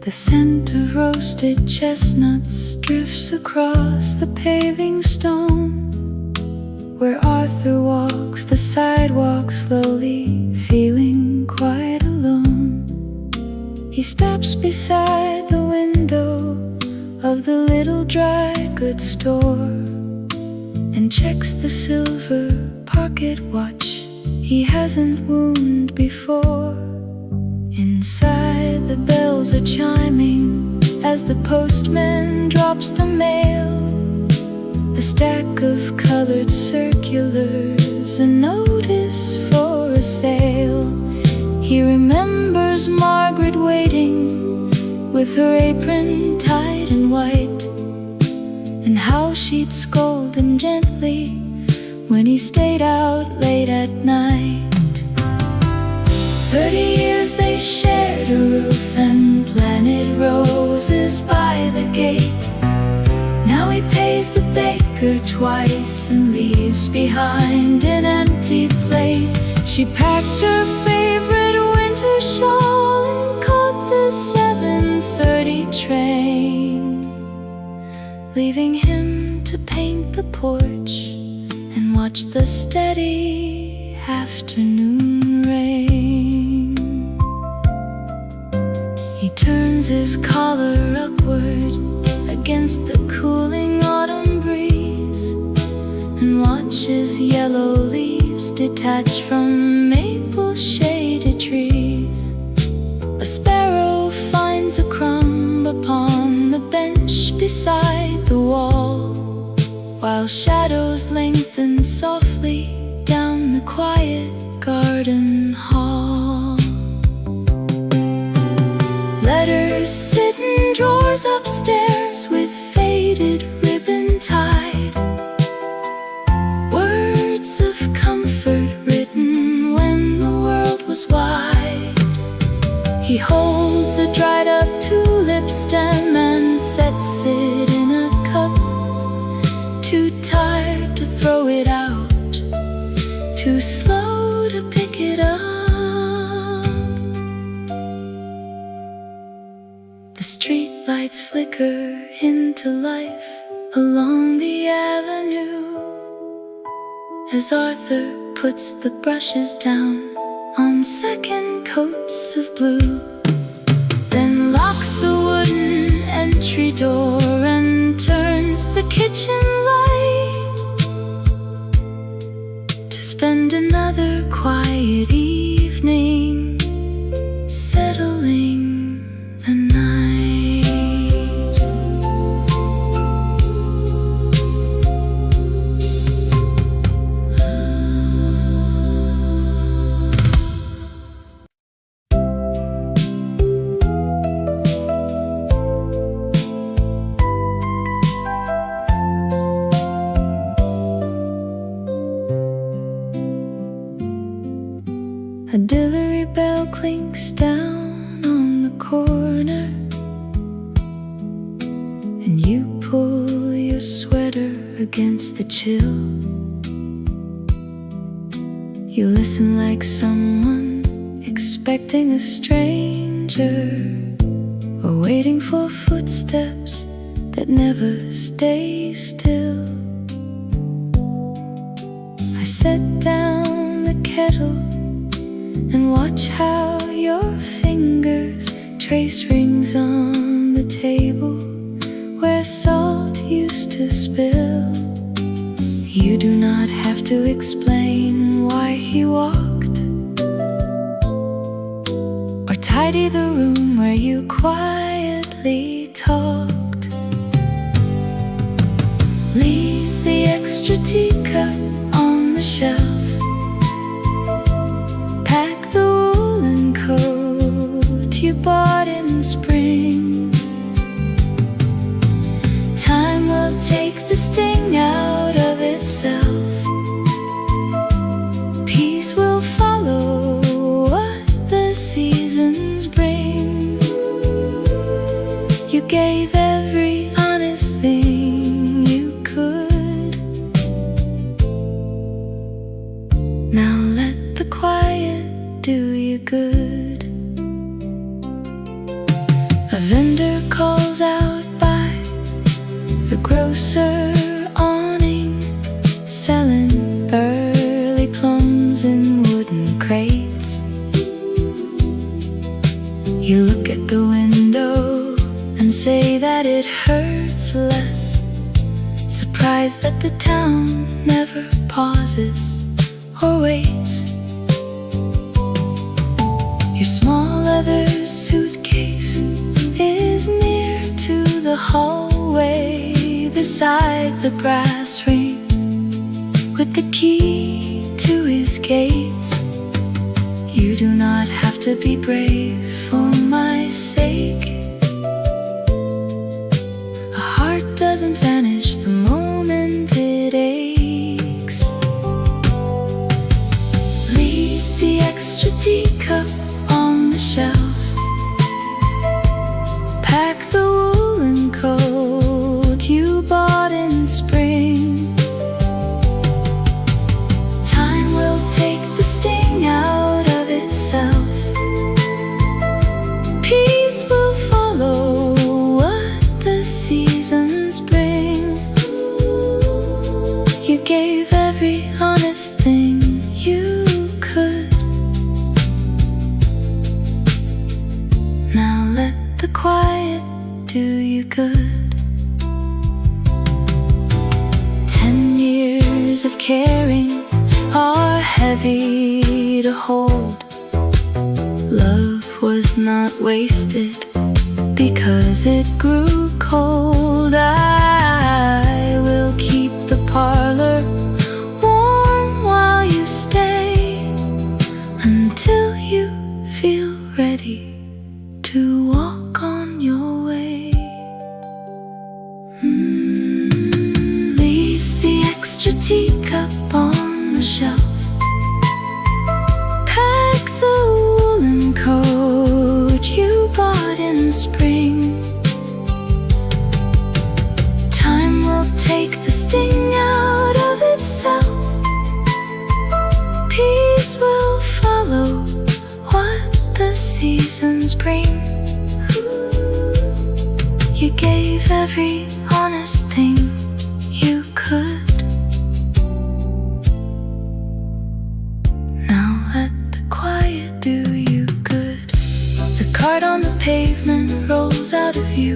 The scent of roasted chestnuts drifts across the paving stone. Where Arthur walks the sidewalk slowly, feeling quite alone. He stops beside the window of the little dry goods store and checks the silver pocket watch he hasn't wound before. Inside, the bells are chiming as the postman drops the mail. A stack of colored circulars, a notice for a sale. He remembers Margaret waiting with her apron tight and white, and how she'd scold him gently when he stayed out late at night. 30 years they shared a roof and planted roses by the gate. Now he pays the baker twice and leaves behind an empty plate. She packed her favorite winter shawl and caught the 7:30 train, leaving him to paint the porch and watch the steady afternoon rain. He turns his collar upward against the cooling autumn breeze and watches yellow leaves detach from maple-shaded trees. A sparrow finds a crumb upon the bench beside the wall, while shadows lengthen softly down the quiet garden hall. Letters sit in drawers upstairs with faded ribbon tied, words of comfort written when the world was wide. He holds a dried up tulip stem and sets it in a cup, too tired to throw it out, too slow to pick it up. The street lights flicker into life along the avenue as Arthur puts the brushes down on second coats of blue, then locks the wooden entry door and turns the kitchen light to spend another quiet evening settling the night. A delivery bell clinks down on the corner, and you pull your sweater against the chill. You listen like someone expecting a stranger, or waiting for footsteps that never stay still. I set down the kettle and watch how your fingers trace rings on the table where salt used to spill. You do not have to explain why he walked, or tidy the room where you quietly talked. Leave the extra teacup on the shelf, you bought in spring. Time will take the sting out of itself. Peace will follow what the seasons bring. You gave every honest thing you could. grocer awning, selling early plums in wooden crates. You look at the window and say that it hurts less, surprised that the town never pauses or waits. Your small leather suitcase is near to the hallway beside the brass ring with the key to his gates. You do not have to be brave for my sake. A heart doesn't vanish the moment it aches. Leave the extra teacup on the shelf. Pack the woolen coat you bought in spring. Time will take the sting out of itself. Peace will follow what the seasons bring. You gave every honest thing you could. Now let the quiet do you good. 10 years of caring are heavy to hold. Love was not wasted because it grew cold. I will keep the parlor warm while you stay, until you feel ready to walk on your way. Leave the extra teacup on the shelf. Pack the woolen coat you bought in spring. Time will take the sting out of itself. Peace will follow what the seasons bring. You gave every honest thing you could. Now let the quiet do you good. The cart on the pavement rolls out of view.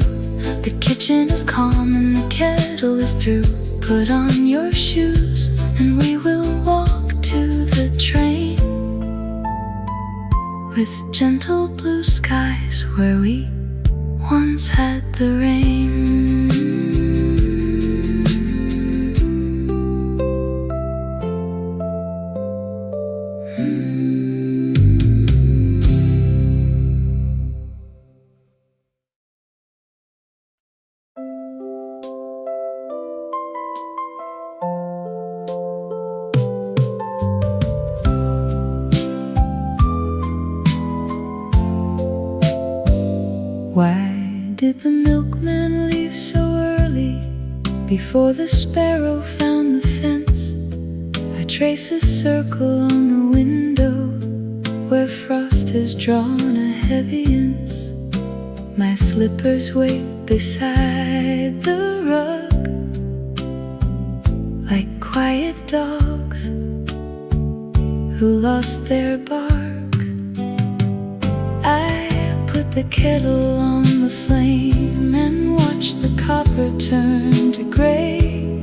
The kitchen is calm and the kettle is through. Put on your shoes and we will walk to the train, with gentle blue skies where we once had the rain. Why did the milkman leave so early, before the sparrow found the fence? I trace a circle on the window where frost has drawn a heavy ince. My slippers wait beside the rug, like quiet dogs who lost their bark. I put the kettle on the flame and watch the copper turn to gray.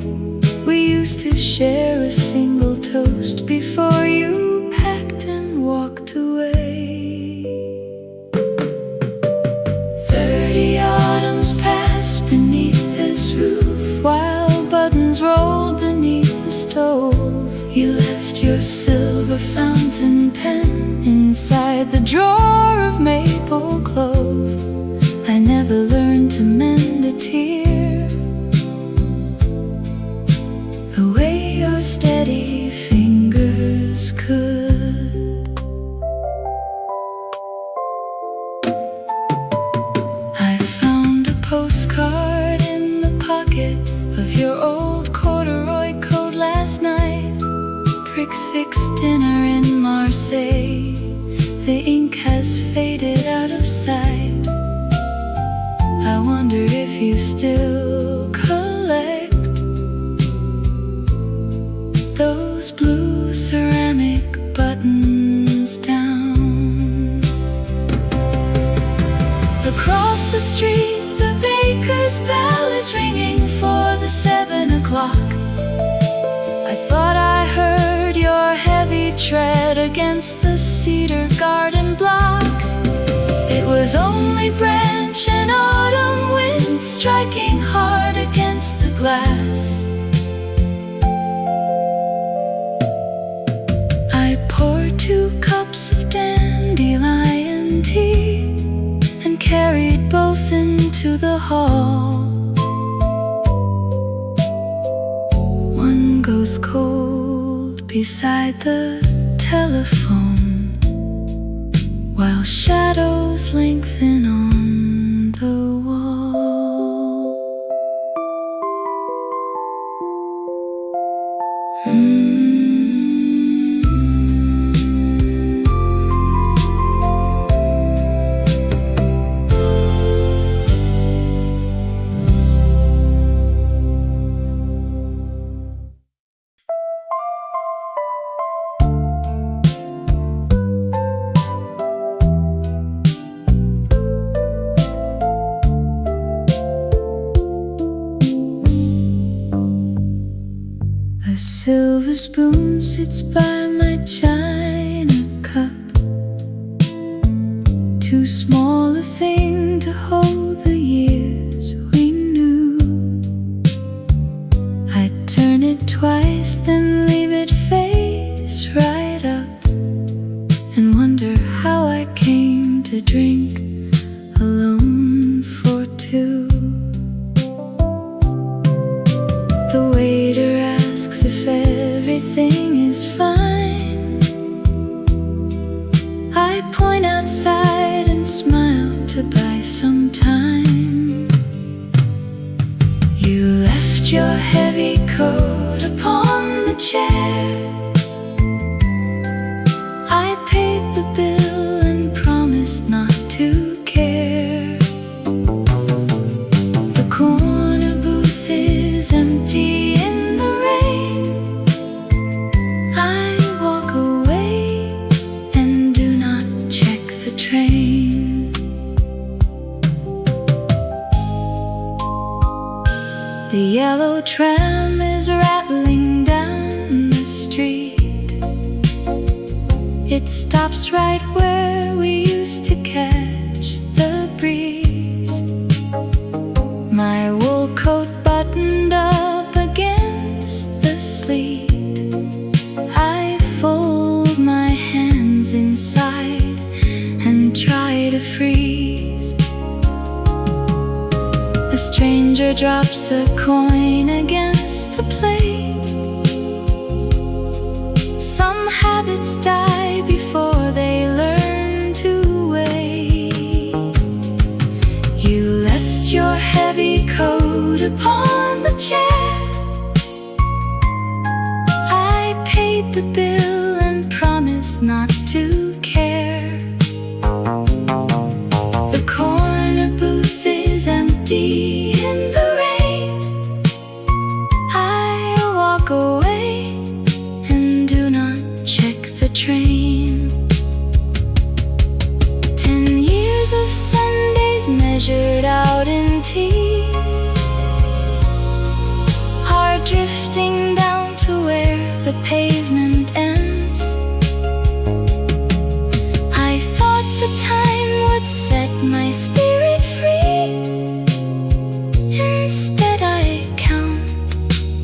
We used to share a single toast before you packed and walked away. 30 autumns passed beneath this roof, while buttons rolled beneath the stove. You left your silver fountain pen inside the drawer of maple clove. I never learned to mend a tear the way your steady fingers could. I found a postcard in the pocket of your old corduroy coat last night. Prix Fixe dinner in Marseille. The ink has faded out of sight. I wonder if you still collect those blue ceramic buttons down. Across the street, the baker's bell is ringing for the 7 o'clock. I thought I heard your heavy tread against the cedar garden block. It was only branch and autumn wind striking hard against the glass. I poured 2 cups of dandelion tea and carried both into the hall. One goes cold beside the telephone, while shadows lengthen on the wall. A silver spoon sits by my china cup, too small a thing to hold the years we knew. I'd turn it twice, then leave it face right up, and wonder how I came to drink alone for 2. The waiter asks if everything is fine. I point outside and smile to buy some time. You left your heavy coat upon the chair. I paid the bill and promised not to care. The corner booth is empty in the rain. I walk away and do not check the train. The yellow tram is rattling down the street. It stops right where we used to catch the breeze. My wool coat buttoned up against the sleet. I fold my hands inside and try to freeze. A stranger drops a coin against the plate. Some habits die before they learn to wait. You left your heavy coat upon the chair. I paid the bill and promised not to care. The corner booth is empty in the rain. I walk away and do not check the train. 10 years of Sundays measured out in tea are drifting down to where the pavement ends. I thought the time would set my spirit free. Instead I count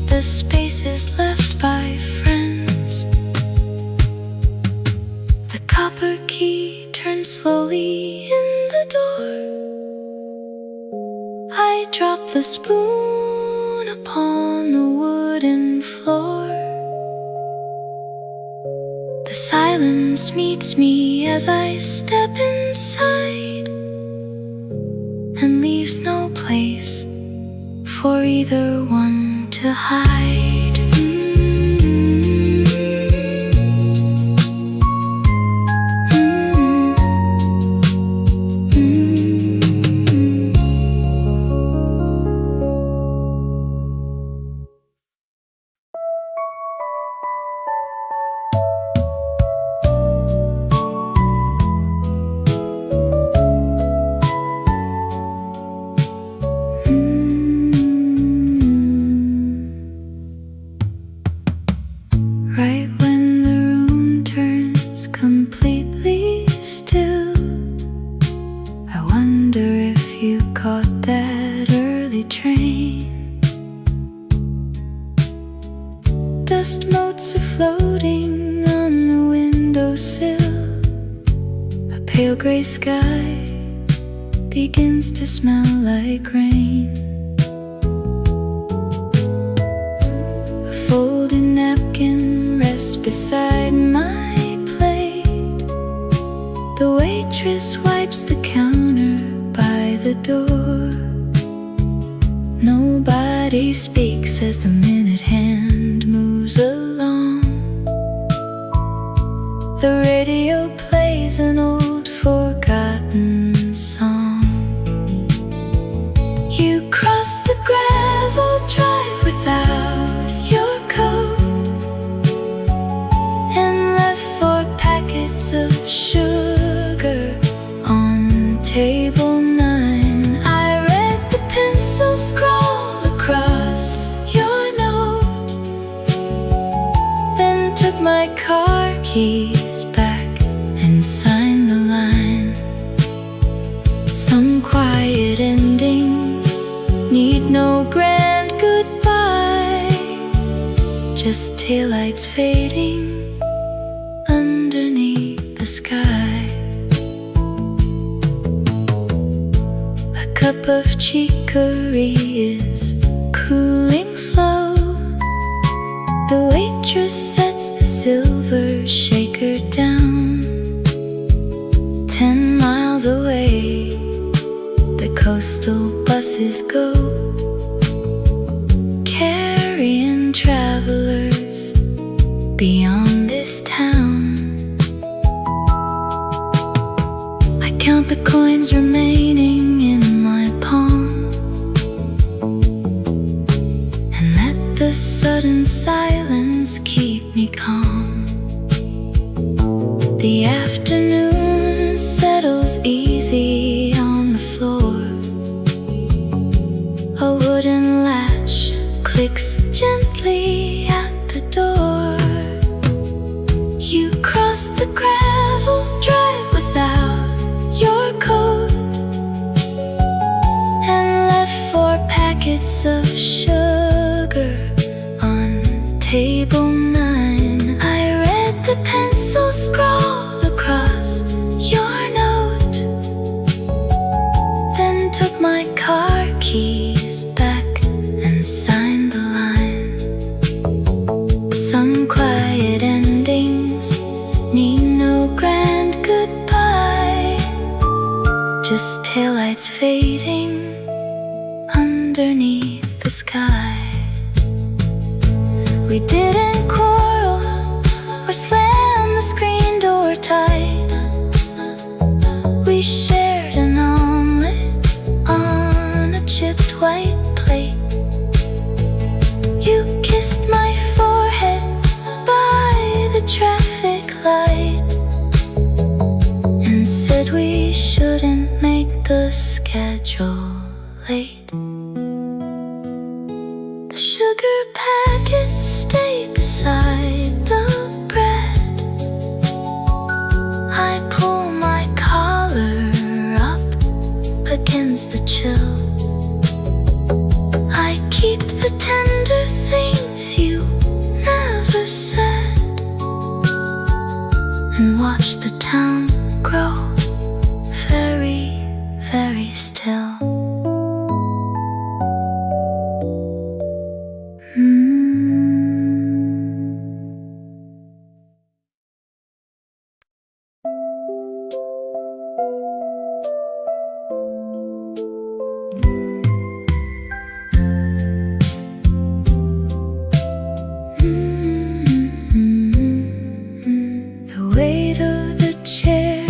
the spaces left by friends. The copper key turns slowly in the door. I drop the spoon upon the wooden floor. The silence meets me as I step inside and leaves no place for either one to hide. wonder if you caught that early train. Dust motes are floating on the windowsill. A pale gray sky begins to smell like rain. A folded napkin rests beside my plate. The waitress wipes the counter by the door. Nobody speaks as the minute hand moves along. The radio plays an old forgotten song. You cross the gravel drive without your coat and left 4 packets of sugar on table 9. I read the pencil scrawl across your note, then took my car keys back and signed the line. Some quiet endings need no grand goodbye, just taillights fading underneath the sky. A cup of chicory is cooling slow. The waitress sets the silver shaker down. 10 miles away, the coastal buses go, carrying travelers beyond this town. I count the coins remaining in my palm and let the sudden silence keep me calm. The afternoon settles easy on the floor. A wooden latch clicks gently at the door. You cross the gravel drive without your coat and left 4 packets of sugar on table 9. I read the pencil scrawl across your note, then took my car keys back and signed the line. Some quiet endings need no grand goodbye, just taillights fading underneath the sky. We didn't quarrel or slam the screen door tight. We shared an omelet on a chipped white plate. You kissed my forehead by the traffic light and said we shouldn't make the schedule late. The sugar packets stay beside the bread. I pull my collar up against the chill. I keep the tender things you never said and watch the town grow very, very still. The weight of the chair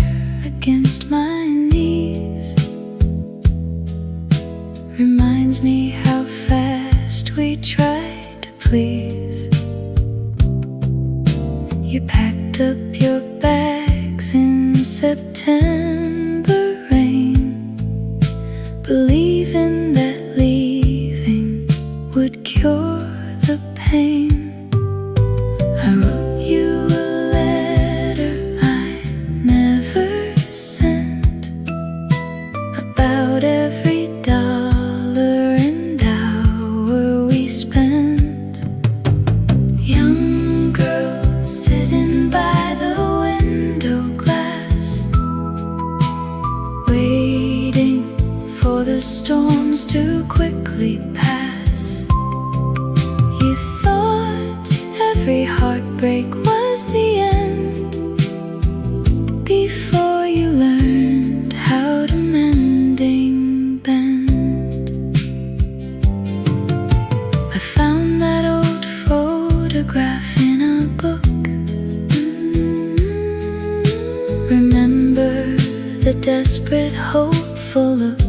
against my knees reminds me how fast we tried to please. You packed up your bags in September rain, believing that leaving would cure the pain. I wrote you a letter I never sent about the storms too quickly pass. You thought every heartbreak was the end before you learned how to mending bend. I found that old photograph in a book. Remember the desperate, hopeful look.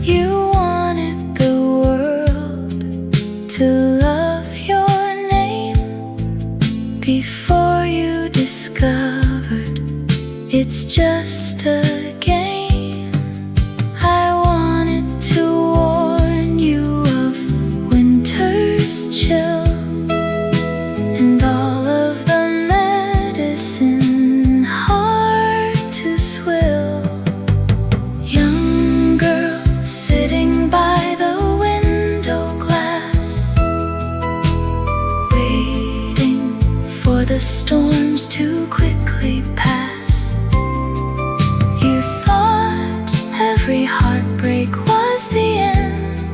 You wanted the world to love your name before you discovered it's just a game. I wanted to warn you of winter's chill and all of the medicine hard to swill. Young girl sitting by the window glass, waiting for the storms to quickly pass. You thought every heartbreak was the end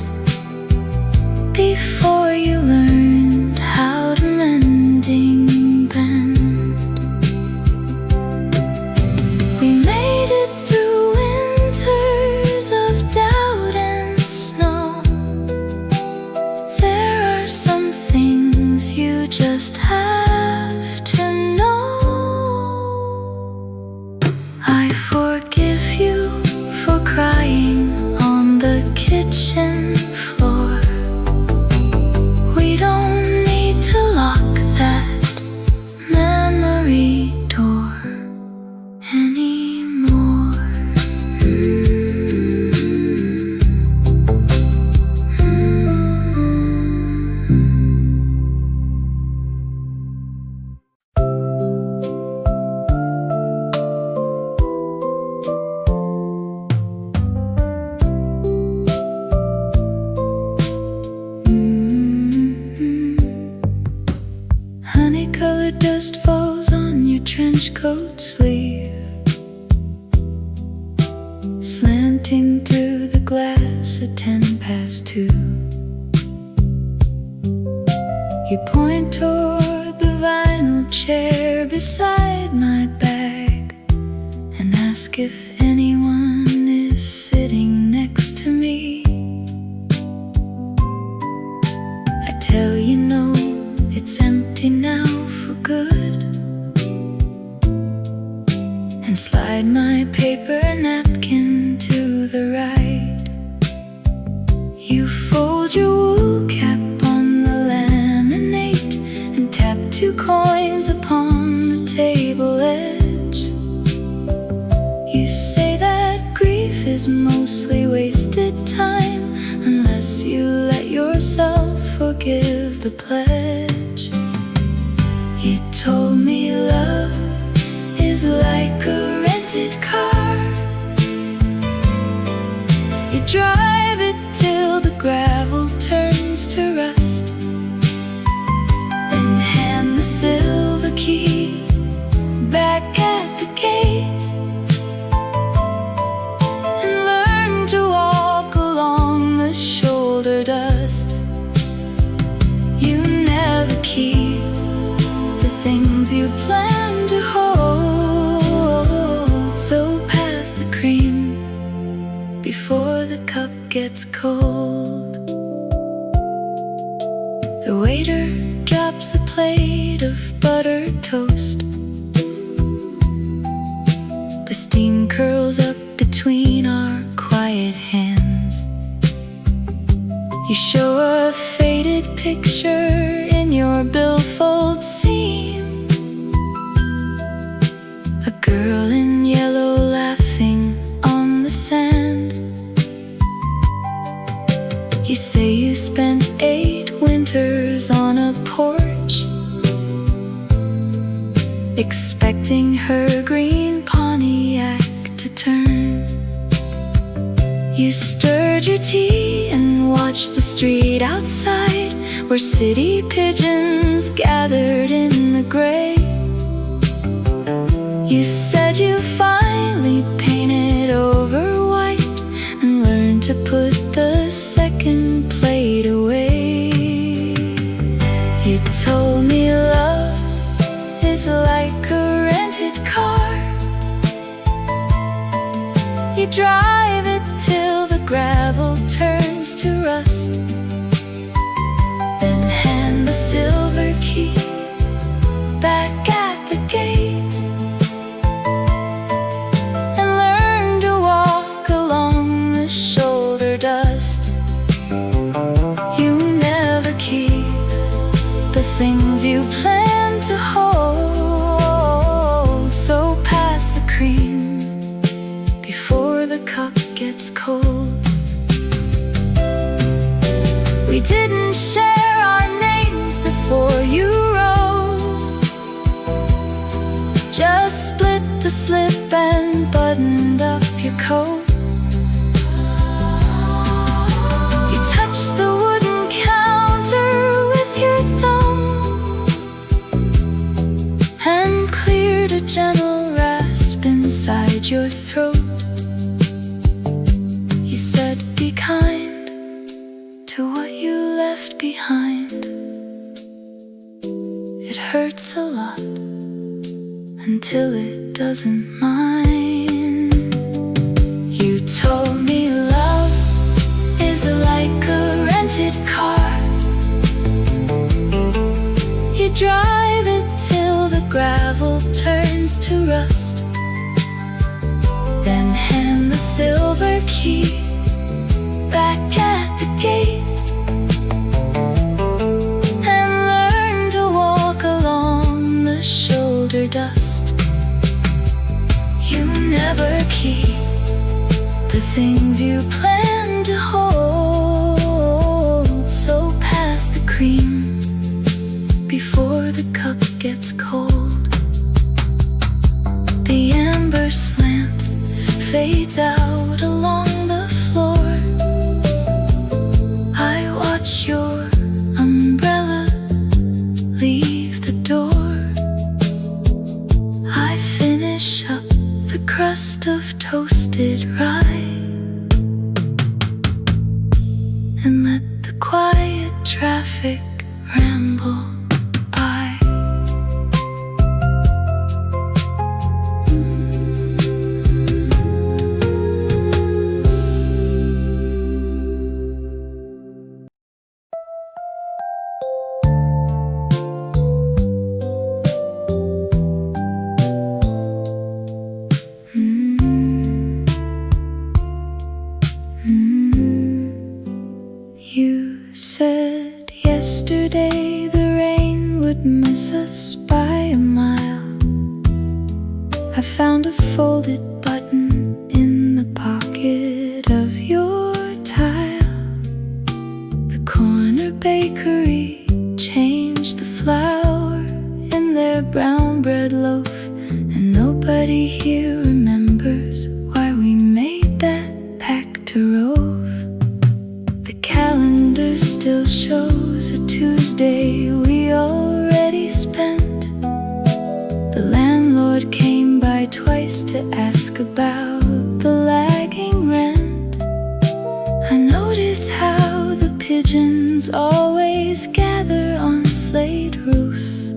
before you learned how to mending bend. We made it through winters of doubt and snow. There are some things you just have to know. I forgive you for crying on the kitchen floor. We don't need to lock that memory door anymore. Honey-colored dust falls on your trench coat sleeve, slanting through the glass at 2:10. You point toward the vinyl chair beside my bag and ask if anyone is sitting next to me. I tell you no, it's empty now for good, and slide my paper napkin to the right. You fold your wool cap on the laminate and tap 2 coins upon the table edge. You say that grief is mostly wasted time unless you let yourself forgive the pledge. You told me love is like a rented car. You drive it till the gravel turns to rust, then hand the silver key back at the gate and learn to walk along the shoulder dust. You never keep the things you plan to hold, so pass the cream before the cup gets cold. The waiter drops a plate of buttered toast. The steam curls up between our quiet hands. You show a faded picture in your billfold seam, a girl in yellow laughing on the sand. You say you spent 8 winters on a porch, expecting her green Pontiac to turn. You stirred your tea and watched the street outside, where city pigeons gathered in the gray. You said you finally painted over drive it till the gravel turns to rust, then hand the silver key back at the gate, and learn to walk along the shoulder dust. You never keep the things you plan to hold, so pass the cream before the cup gets cold. We didn't share our names before you rose, just split the slip and buttoned up your coat. You touched the wooden counter with your thumb and cleared a gentle rasp inside your throat. You said, be kind to what you left behind. It hurts a lot until it doesn't mind. You told me love is like a rented car. You drive it till the gravel turns to rust, then hand the silver key back at the gate, and learn to walk along the shoulder dust. You never keep the things you plan to hold, so pass the cream before the cup gets cold. The amber slant fades out along the floor. I watch your umbrella leave the door. I finish up the crust of toasted rye and let the quiet traffic ramble by. You said yesterday the rain would miss us by a mile. I found a folded button in the pocket of your tile. The corner bakery changed the flour in their brown bread loaf, and nobody here remembers why we made that pact to rove. The calendar still shows a Tuesday we already spent. The landlord came by twice to ask about the lagging rent. I notice how the pigeons always gather on slate roofs,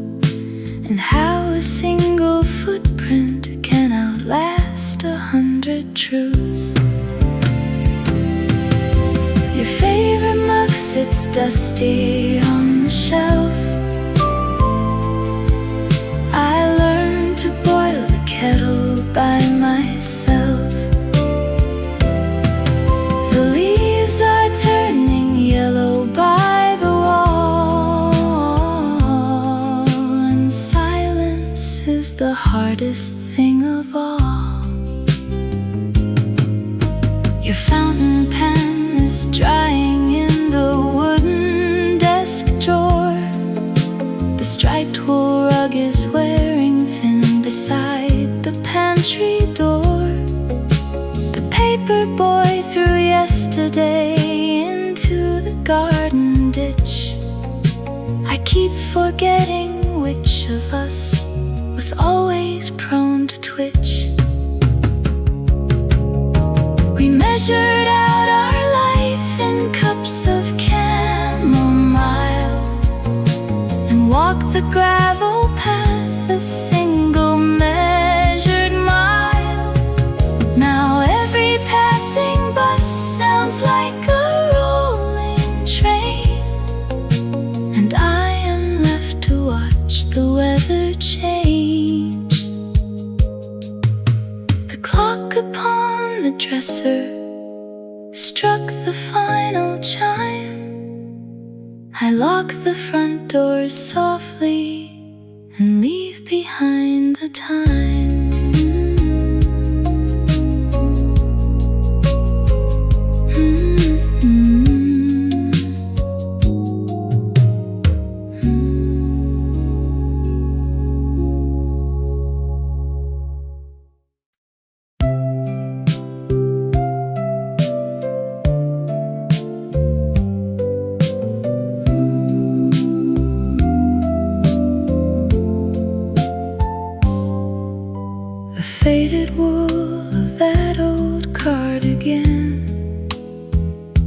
and how a single footprint can outlast 100 truths. Your favorite mug sits dusty on the shelf. I learned to boil the kettle by myself. The leaves are turning yellow by the wall, and silence is the hardest thing of all. Your fountain pen is drying in the wooden desk drawer. The striped wool rug is wearing thin beside the pantry door. The paper boy threw yesterday into the garden ditch. I keep forgetting which of us was always prone to twitch. We measured out our life in cups of chamomile and walked the gravel path a single measured mile. Now every on the dresser struck the final chime. I lock the front door softly and leave behind the time. Faded wool of that old cardigan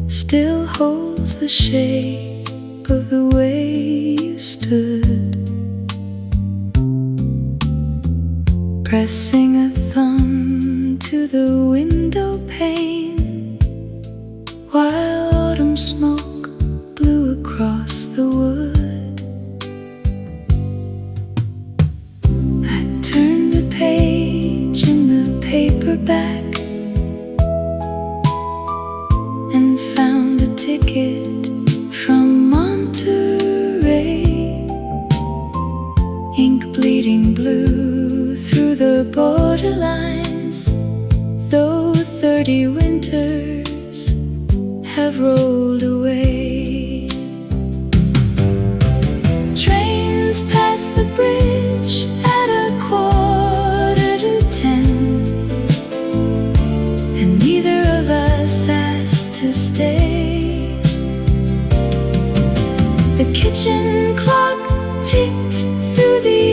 still holds the shape of the way you stood, pressing a thumb to the window pane while autumn smoke blew across the wood. I turned a page in the paperback and found a ticket from Monterey, ink bleeding blue through the borderlines, though 30 winters have rolled away. Trains pass the bridge at 10:15, and neither of us asked to stay. The kitchen clock ticked through the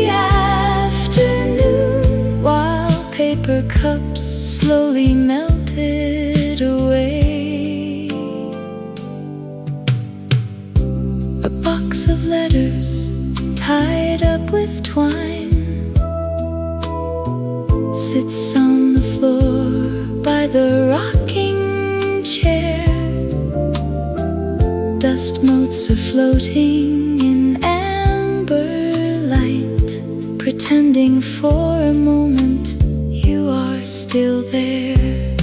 afternoon while paper cups slowly melted away. A box of letters tied up with twine sits on the floor by the rocking chair. Dust motes are floating in amber light, pretending for a moment you are still there.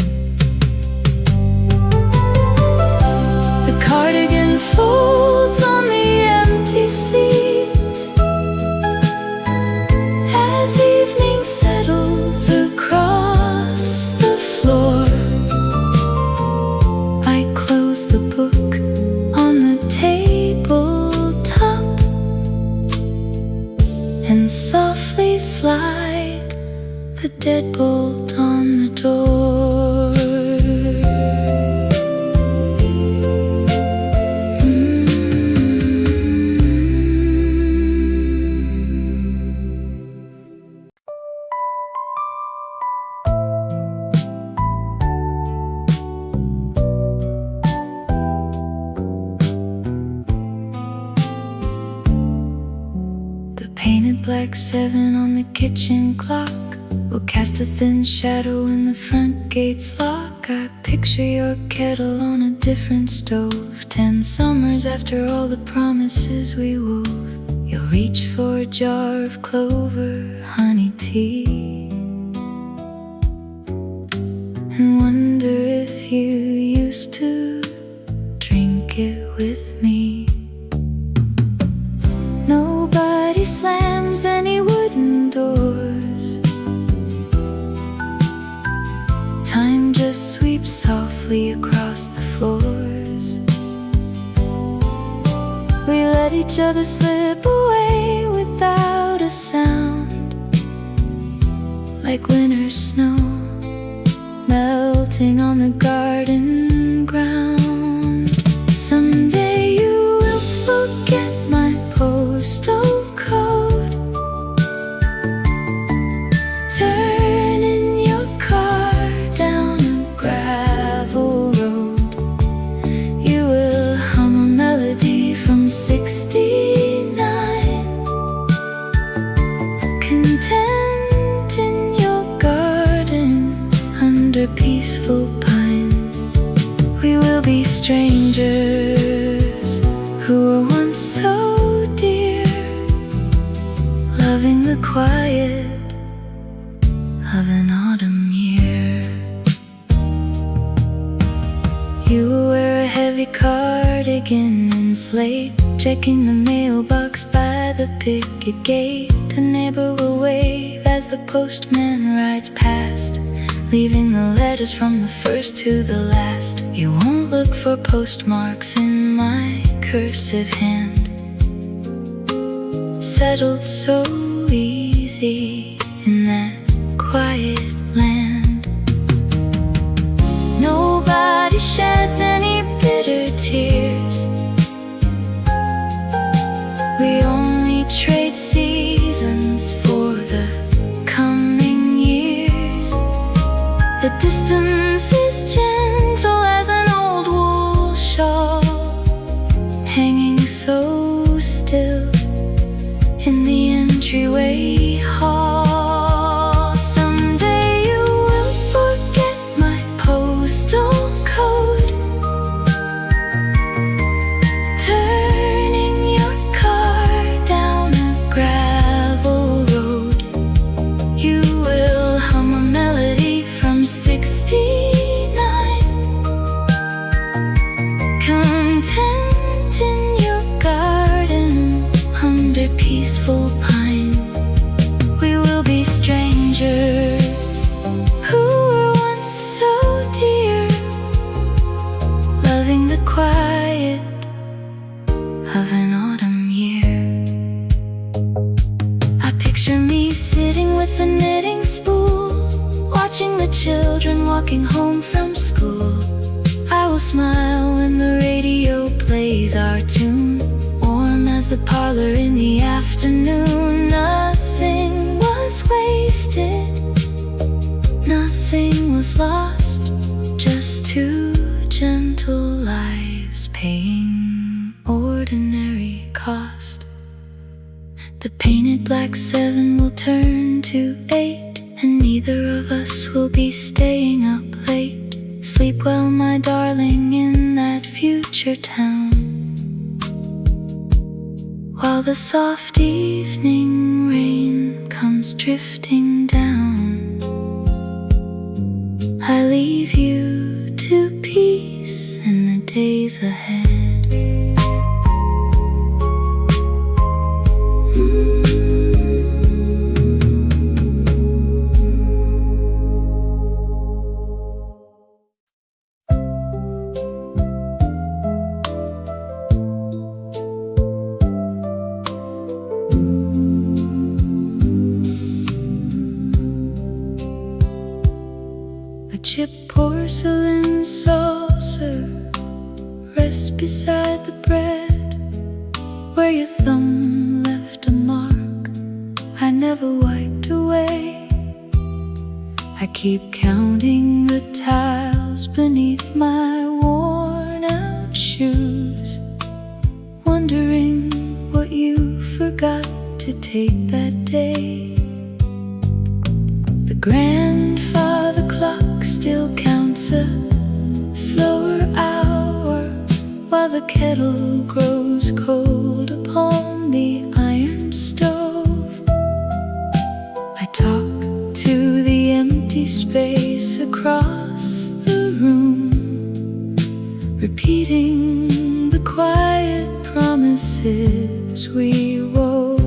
The cardigan folds on the empty seat as evening settles across the floor. I close the book on the tabletop and softly slide the deadbolt on the door. Black 7 on the kitchen clock will cast a thin shadow when the front gates lock. I picture your kettle on a different stove, 10 summers after all the promises we wove. You'll reach for a jar of clover, honey tea, and wonder if you used to drink it with me. Nobody slams any wooden doors. Time just sweeps softly across the floors. We let each other slip away without a sound, like winter snow melting on the garden ground. Someday you will forget my postal code, turning your car down a gravel road. You will hum a melody from 69, content in your garden under peaceful pine. We will be strangers who were once so dear, loving the quiet of an autumn year. heavy cardigan and slate, checking the mailbox by the picket gate. A neighbor will wave as the postman rides past, leaving the letters from the first to the last. You won't look for postmarks in my cursive hand, settled so easy in that quiet land. Nobody sheds any bitter tears, we only trade seasons for the coming years. The distance is gentle as an old wool shawl, hanging so still in the entryway hall. Someday you will forget my postal code, turning your car down a gravel road. You will hum a melody from 69, content in your garden under peaceful pine. We will be strangers who were once so dear, loving the quiet of an autumn year. I picture me sitting with a knitting spool, watching the children walking home from school. I will smile when the radio plays our tune, warm as the parlor in the afternoon. Nothing was wasted, nothing was lost, just two gentle lives paying ordinary cost. The painted black 7 will turn to 8, and neither of us will be staying up late. Sleep well, my darling, in that future town, while the soft evening rain comes drifting down. I leave you to peace in the days ahead. Chipped porcelain saucer rests beside the bread, where your thumb left a mark I never wiped away. I keep counting the tiles beneath my worn out shoes, wondering what you forgot to take that day. The grandfather clock still counts a slower hour, while the kettle grows cold upon the iron stove. I talk to the empty space across the room, repeating the quiet promises we wove.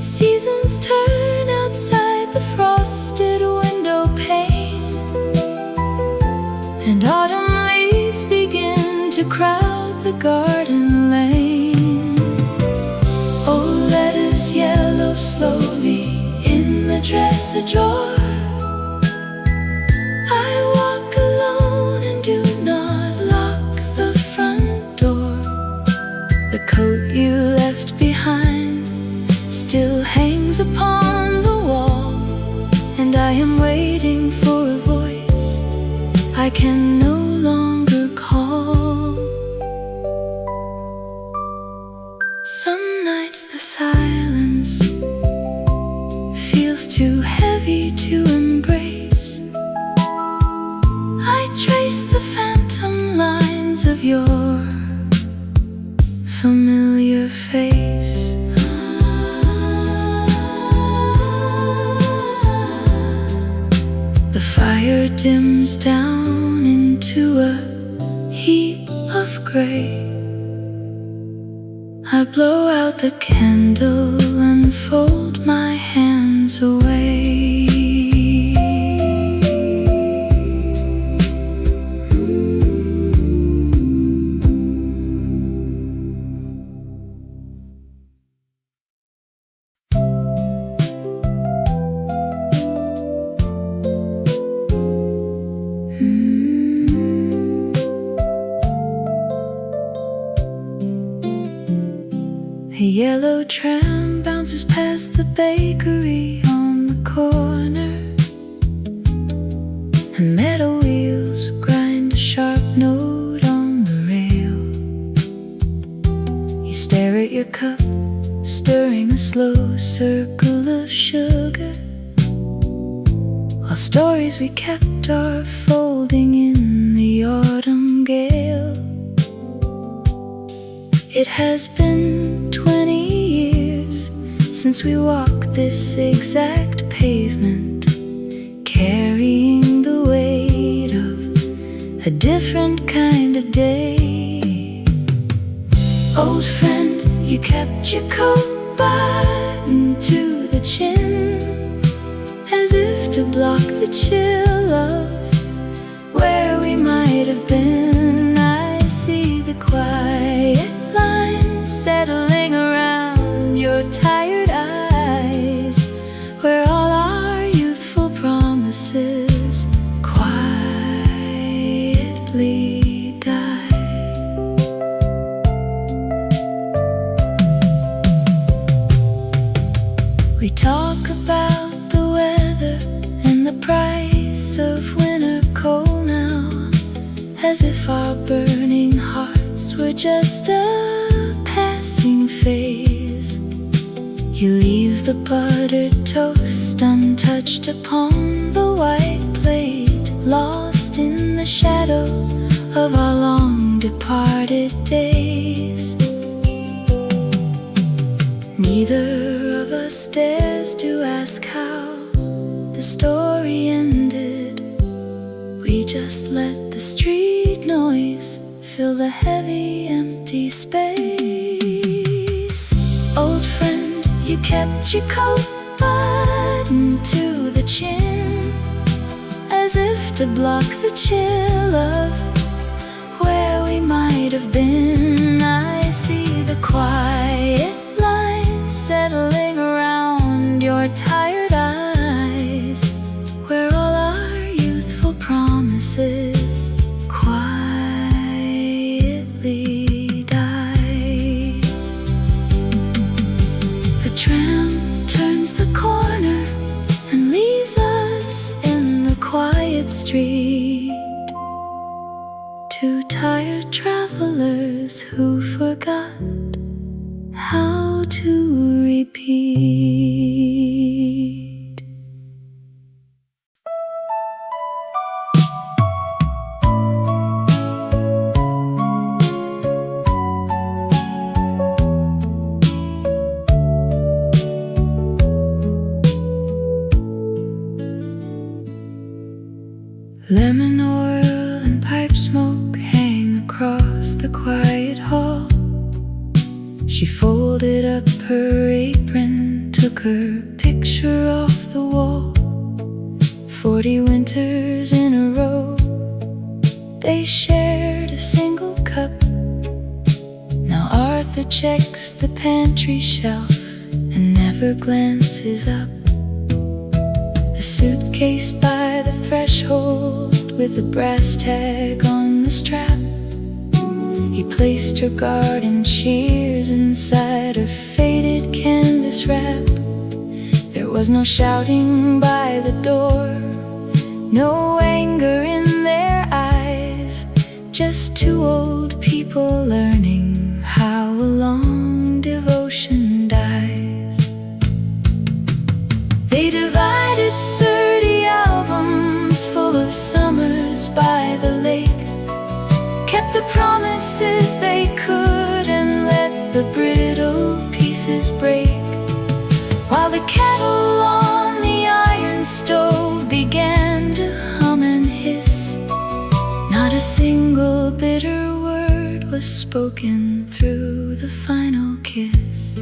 Seasons turn outside the frosted window pane, and autumn leaves begin to crowd the garden lane. Old letters yellow slowly in the dresser drawer. I walk alone and do not lock the front door. The coat you left behind still hangs upon the wall, and I am waiting for a voice I can no longer call. Some nights the silence feels too heavy to embrace. I trace the phantom lines of your familiar face. The fire dims down into a heap of gray. I blow out the candle and fold my hands away. A yellow tram bounces past the bakery on the corner, and metal wheels grind a sharp note on the rail. You stare at your cup, stirring a slow circle of sugar, while stories we kept are folding in the autumn gale. It has been 20 years since we walked this exact pavement, carrying the weight of a different kind of day. Old friend, you kept your coat buttoned to the chin, as if to block the chill of where we might have been. I see the quiet lines settling around your tired eyes, where all our youthful promises quietly die. We talk about the weather and the price of winter coal now, as if our burning hearts were just a passing phase. You leave the buttered toast untouched upon the white plate, lost in the shadow of our long departed days. Neither of us dares to ask how the story ended. We just let the street noise fill the heavy, empty space. Old friend, you kept your coat buttoned to the chin, as if to block the chill of where we might have been. I see the quiet lines settling around your tired eyes, where all our youthful promises quietly die. The tram turns the corner and leaves us in the quiet street, two tired travelers who forgot how to repeat. Lemon oil and pipe smoke hang across the quiet hall. She folded up her apron, took her picture off the wall. 40 winters in a row, they shared a single cup. Now Arthur checks the pantry shelf and never glances up. A suitcase by the threshold with a brass tag on the strap. He placed her garden shears inside a faded canvas wrap. There was no shouting by the door, no anger in their eyes, just two old people learning how a long devotion dies. They divided 30 albums full of summers by the lake, kept the promises they could and let the brittle pieces break, while the kettle on the iron stove began to hum and hiss. Not a single bitter spoken through the final kiss.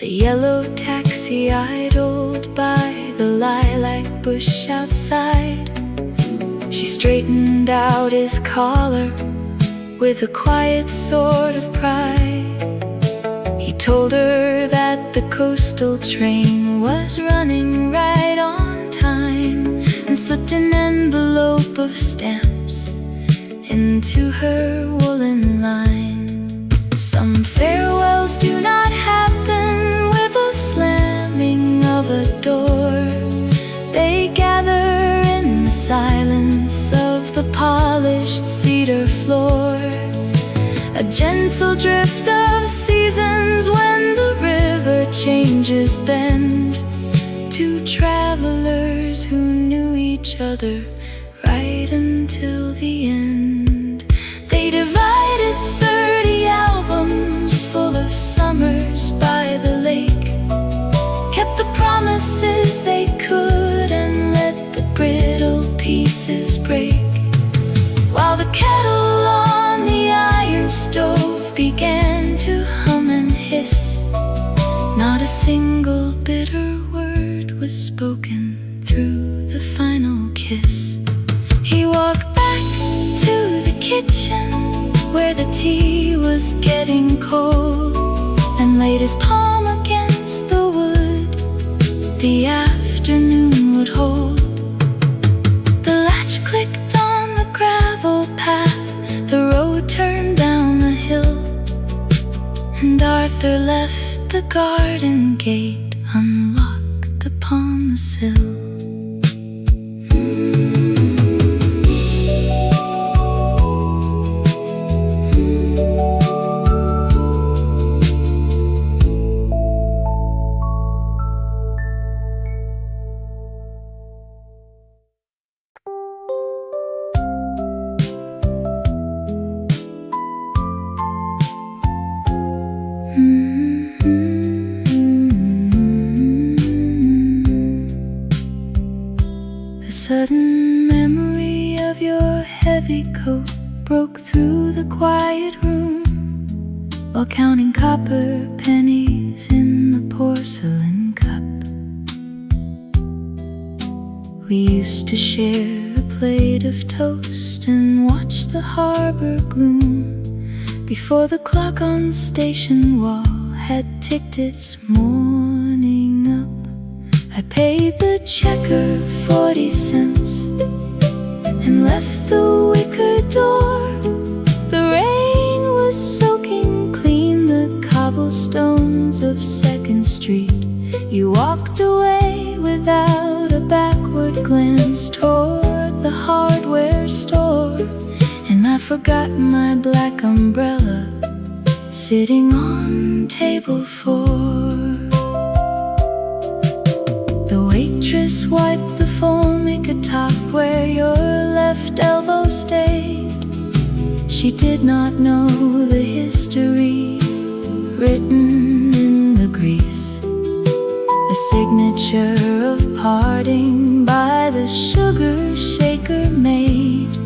The yellow taxi idled by the lilac bush outside. She straightened out his collar with a quiet sort of pride. He told her that the coastal train was running right on time, and slipped an envelope of stamps into her woolen line. Some farewells do not happen with a slamming of a door. They gather in the silence of the polished cedar floor, a gentle drift of seasons when the river changes bend. Two travelers who knew each other right until the end. They divided 30 albums full of summers by the lake, kept the promises they could and let the brittle pieces break. While the kettle on the iron stove began to hum and hiss, not a single bitter word was spoken through the final kiss. He walked back to the kitchen where the tea was getting cold, and laid his palm against the wood the afternoon would hold. The latch clicked on the gravel path, the road turned down the hill, and Arthur left the garden gate unlocked upon the sill. A sudden memory of your heavy coat broke through the quiet room while counting copper pennies in the porcelain cup. We used to share a plate of toast and watch the harbor gloom before the clock on station wall had ticked its morning up. I paid the checker 40 cents and left the wicker door. The rain was soaking clean the cobblestones of 2nd Street. You walked away without a backward glance toward the hardware store, and I forgot my black umbrella sitting on table 4. The waitress wiped the formica top where your left elbow stayed. She did not know the history written in the grease, a signature of parting by the sugar shaker made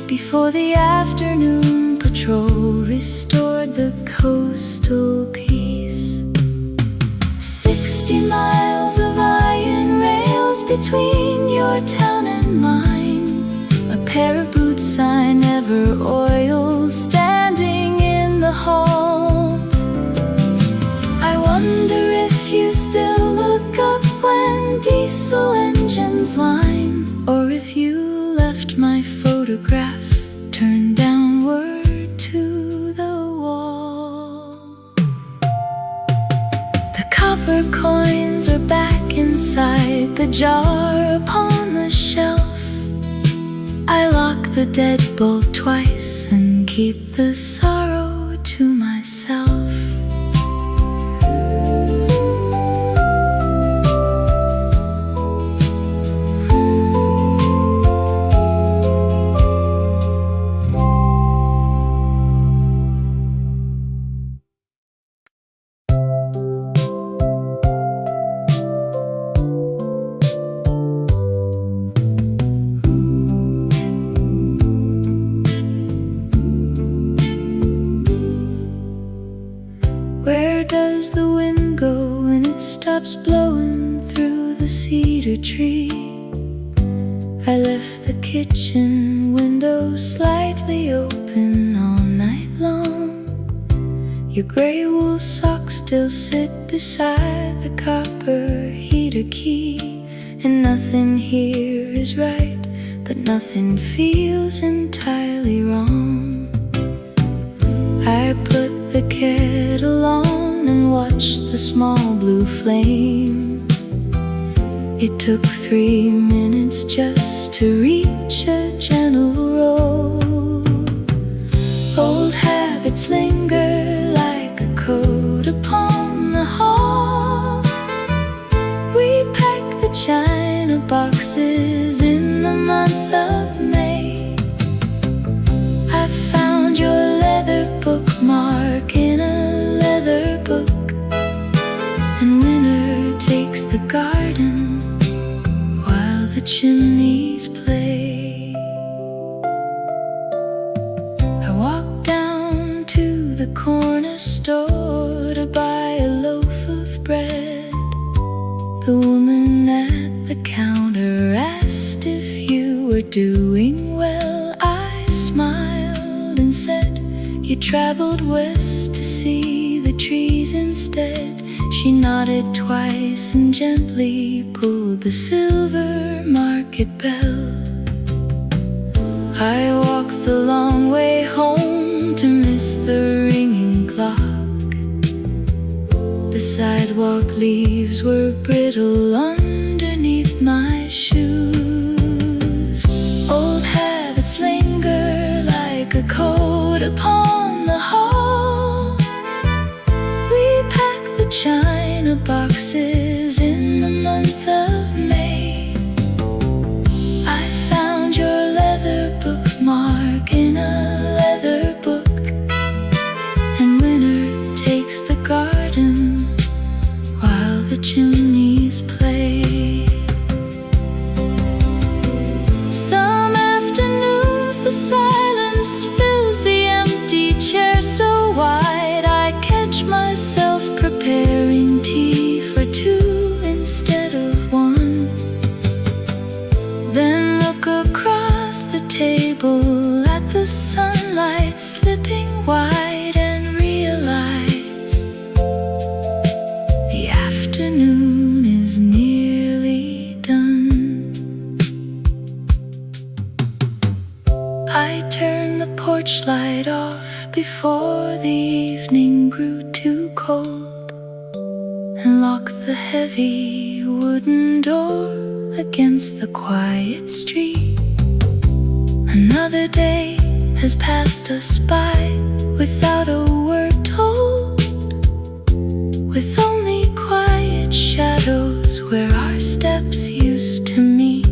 before the afternoon patrol restored the coastal peace. 60 miles of iron rails between your town and mine, a pair of boots I never oiled standing in the hall. I wonder if you still look up when diesel engines line, or if you left my photograph turned downward to the wall. The copper coins are back inside the jar upon the shelf. I lock the deadbolt twice and keep the sorrow to myself. tree. I left the kitchen window slightly open all night long. Your gray wool socks still sit beside the copper heater key. And nothing here is right, but nothing feels entirely wrong. I put the kettle on and watched the small blue flame. It took 3 minutes just to reach a gentle roll. Old habits linger like a coat upon the hall. We pack the china boxes in the month of May. I found your leather bookmark in a leather book. And winter takes the garden while the chimneys play. I walked down to the corner store to buy a loaf of bread. The woman at the counter asked if you were doing well. I smiled and said, you traveled west to see the trees instead. She nodded twice and gently pulled the silver market bell. I walked the long way home to miss the ringing clock. The sidewalk leaves were brittle underneath my shoes. Old habits linger like a coat upon the hall. We pack the china boxes in the month of May. I found your leather bookmark in a leather book. And winter takes the garden while the chimneys play. Some afternoons the silence fills the empty chair so wide. I catch myself preparing tea for 2 instead of 1. Then look across the table at the sunlight slipping wide and realize the afternoon is nearly done. I turned the porch light off before the evening grew too cold, and locked the heavy wooden door against the quiet street. Another day has passed us by without a word told, with only quiet shadows where our steps used to meet.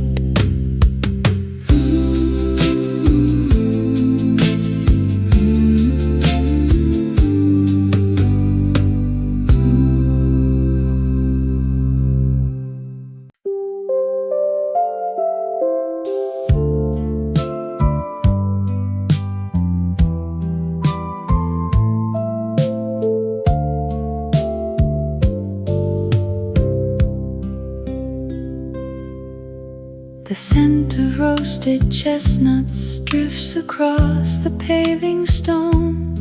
The scent of roasted chestnuts drifts across the paving stone.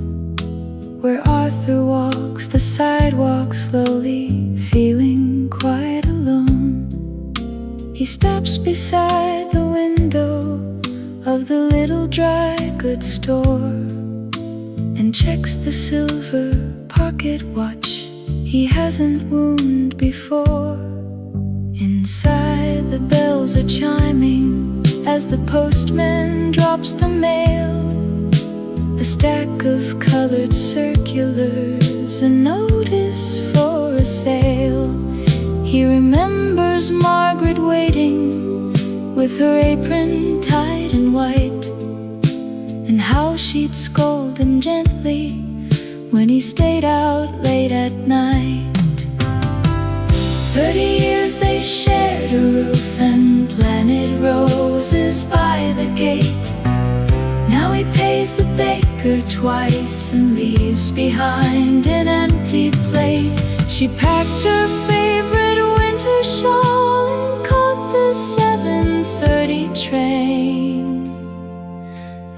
Where Arthur walks the sidewalk slowly, feeling quite alone. He stops beside the window of the little dry goods store and checks the silver pocket watch he hasn't wound before. Inside the bells are chiming as the postman drops the mail. A stack of colored circulars, a notice for a sale. He remembers Margaret waiting with her apron tied in white, and how she'd scold him gently when he stayed out late at night. 30 years they shared a roof and planted roses by the gate. Now he pays the baker twice and leaves behind an empty plate. She packed her favorite winter shawl and caught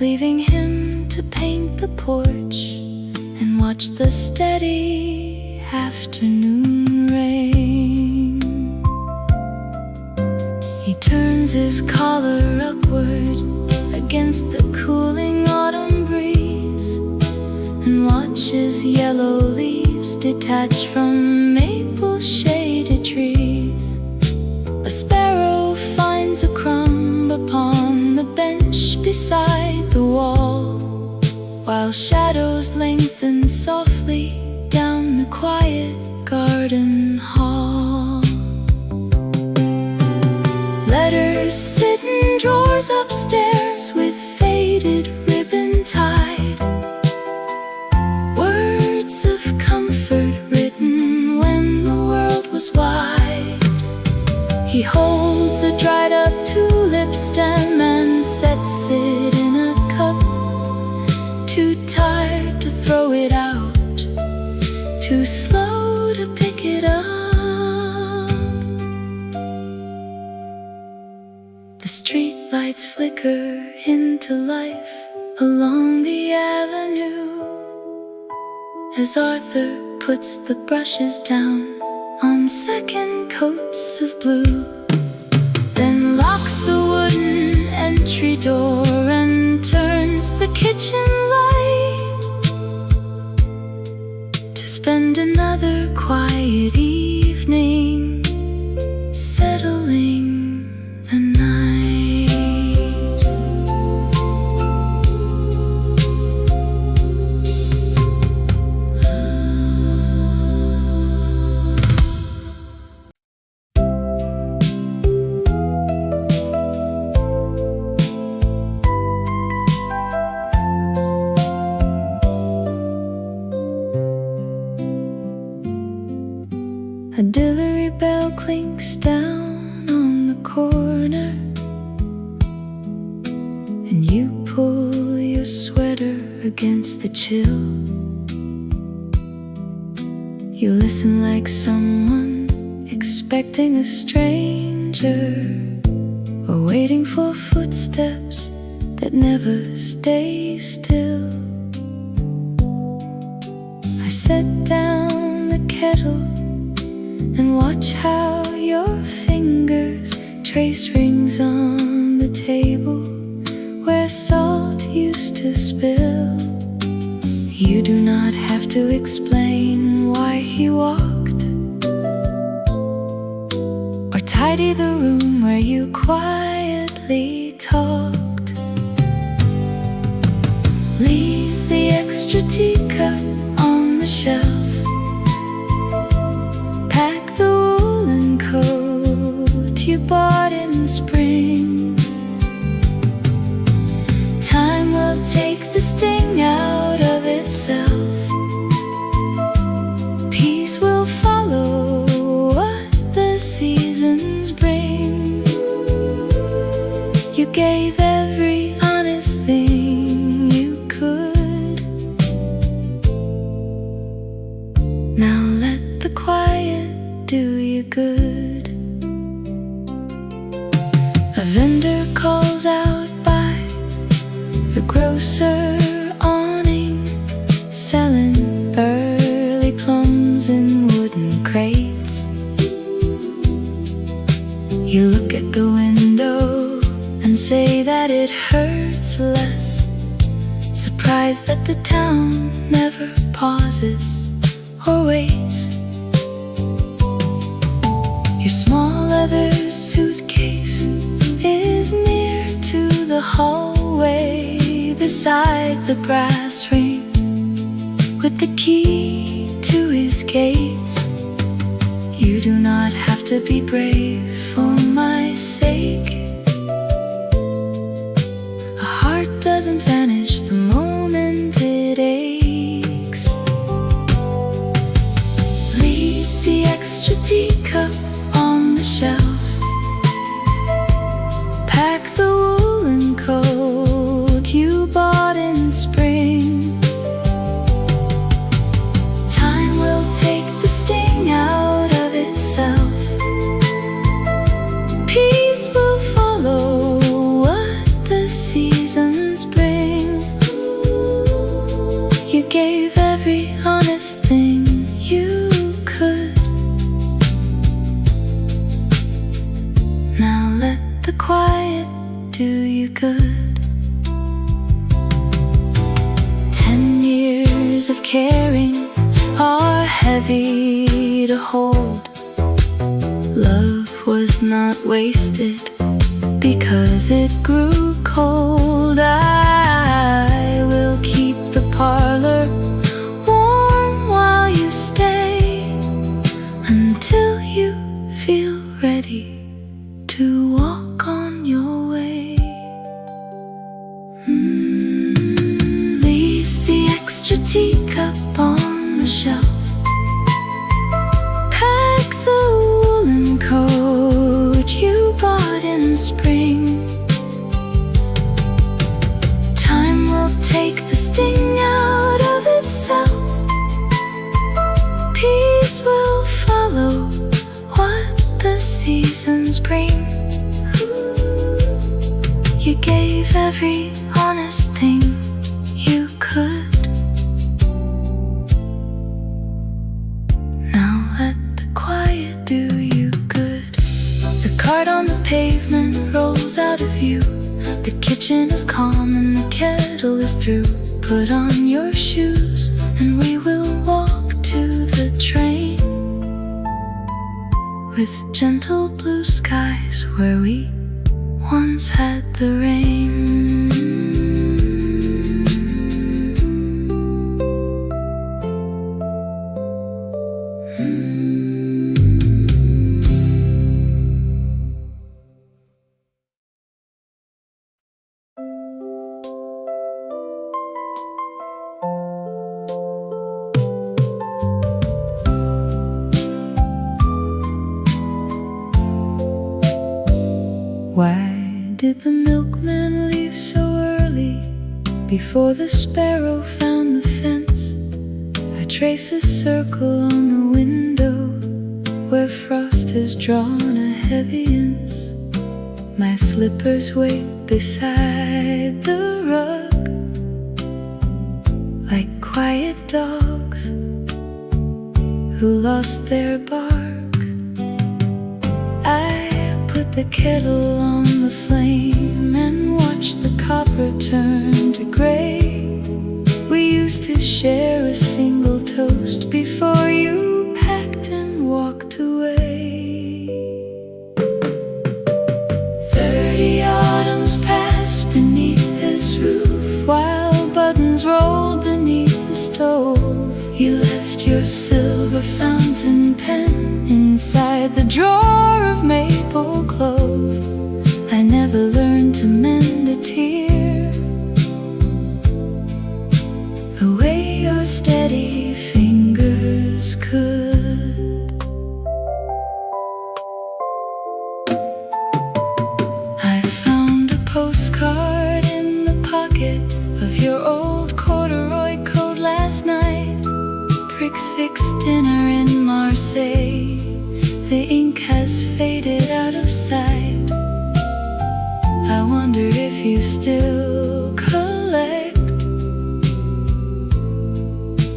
leaving him to paint the porch and watch the steady afternoon rain. He turns his collar upward against the cooling autumn breeze and watches yellow leaves detach from maple-shaded trees. A sparrow finds a crumb upon the bench beside the wall, while shadows lengthen softly down the quiet garden hall. Letters sit in drawers upstairs with faded ribbon tied, words of comfort written when the world was wide. He holds a dried up tulip stem and sets it in a cup, too tired to throw it out, too slow to pick it up. The street lights flicker into life along the avenue as Arthur puts the brushes down on second coats of blue, then locks the wooden entry door and turns the kitchen light to spend another quiet evening settling the night. A delivery bell clinks down on the corner, and you pull your sweater against the chill. You listen like someone expecting a stranger, or waiting for footsteps that never stay still. I set down the kettle and watch how your fingers trace rings on the table where salt used to spill. You do not have to explain why he walked, or tidy the room where you quietly talked. Leave the extra teacup on the shelf, you bought in spring. Time will take the sting out of itself. Peace will follow what the seasons bring. You gave every honest thing you could. Now let the quiet do you good. A vendor calls out by the grocer awning, selling early plums in wooden crates. You look at the window and say that it hurts less, surprised that the town never pauses or waits. Your small leather suitcase is near to the hallway beside the brass ring with the key to his gates. You do not have to be brave for my sake. A heart doesn't vanish the moment it aches. Leave the extra teacup on the shelf, pack the woolen coat you bought in spring. Time will take the sting out of itself. quiet do you good. 10 years of caring are heavy to hold. Love was not wasted because it grew cold. I will keep the parlor warm while you stay, until you feel ready to walk on your way. Leave the extra teacup on the shelf. Pack the woolen coat you bought in spring. Time will take the sting out of itself. Peace will follow what the seasons bring. You gave every honest thing you could. Now let the quiet do you good. The cart on the pavement rolls out of view. The kitchen is calm and the kettle is through. Put on your shoes and we will walk to the train, with gentle blue skies where we once had the rain. Why did the milkman leave so early? Before the sparrow found the fence, I trace a circle on the window where frost has drawn a heavy ince. My slippers wait beside the rug, like quiet dogs who lost their bark. I put the kettle on the flame and watch the copper turn to gray. We used to share a single toast before you packed and walked away. 30 autumns passed beneath this roof, while buttons rolled beneath the stove. You left your silver fountain pen inside the drawer of maple clove. I never learned to mend a tear the way your steady fingers could. I found a postcard in the pocket of your old corduroy coat last night. Prix Fixe dinner in Marseille. The ink has faded out of sight. I wonder if you still collect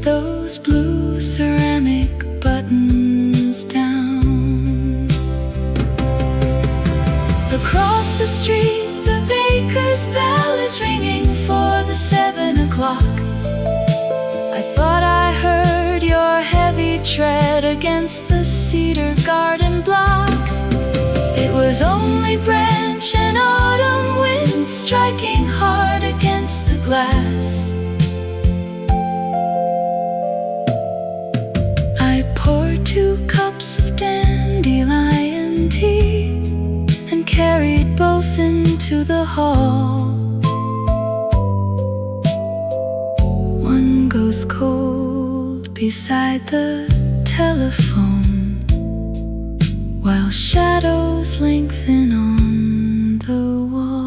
those blue ceramic buttons down. Across the street, the baker's bell is ringing for the 7 o'clock. I thought I heard your heavy tread against the cedar garden block. It was only branch and autumn wind striking hard against the glass. I poured 2 cups of dandelion tea and carried both into the hall. One goes cold beside the telephone, while shadows lengthen on the wall.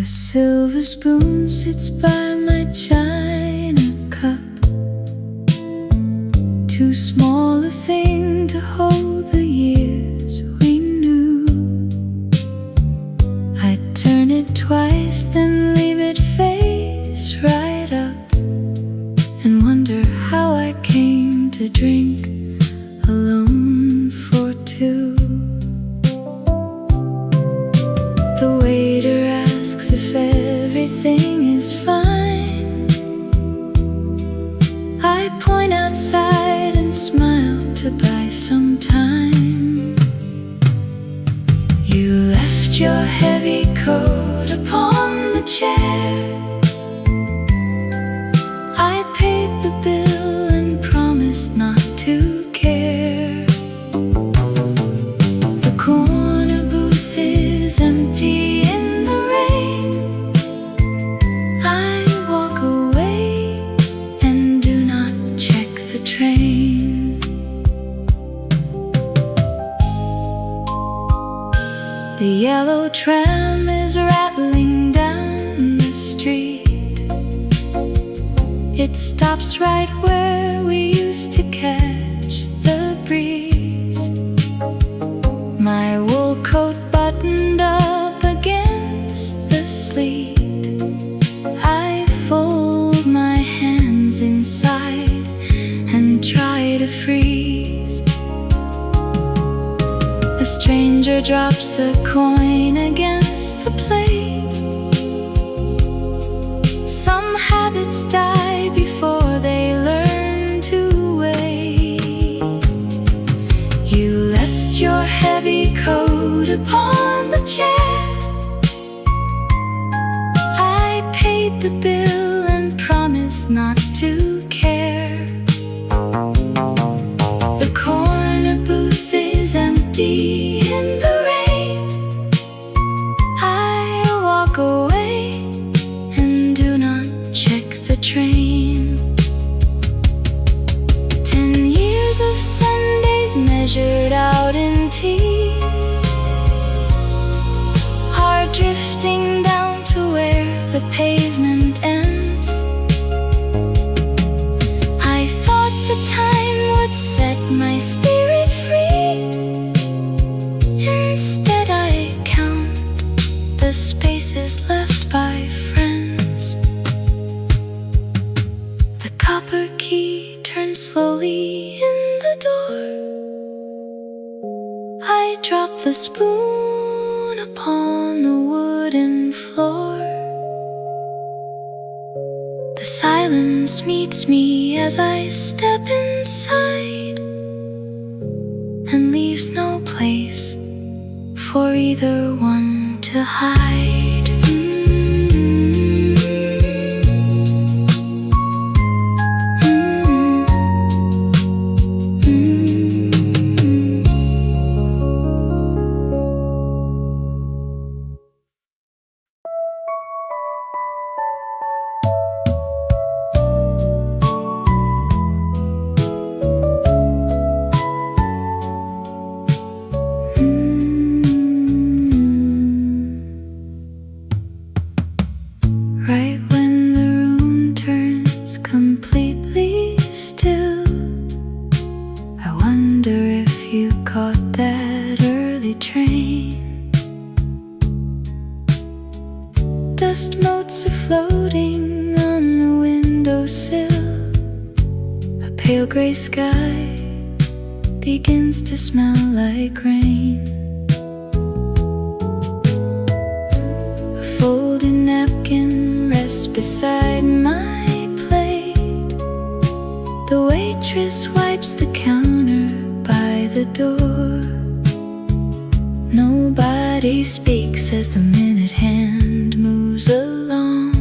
silver spoon sits by my china cup, too small a thing to hold the years we knew. I'd turn it twice, then leave it face right up, and wonder how I came to drink alone for two. The waiter asks if everything is fine. I point outside and smile to buy some time. You left your heavy coat upon the chair. I paid the bill and promised not to care. The corner booth is empty in the rain. I walk away and do not check the train. The yellow tram is rattling down the street. It stops right where we used to catch the breeze. My wool coat buttoned up against the sleet. I fold my hands inside and try to freeze. A stranger drops a coin against the plate. Some habits die before they learn to wait. You left your heavy coat upon the chair. I paid the bill and promised not to care. The corner booth is empty in the rain. I walk away and do not check the train. 10 years of Sundays measured out in tea are drifting down to where the pavement ends. I thought the time would set my spirit free. Instead I count the spaces left by friends. The copper key turns slowly in the door. I drop the spoon upon the wooden floor. The silence meets me as I step inside, and leaves no place for either one to hide. Right when the room turns completely still, I wonder if you caught that early train. Dust motes are floating on the windowsill. A pale gray sky begins to smell like rain. A folded napkin rests beside my plate. The waitress wipes the counter by the door. Nobody speaks as the minute hand moves along.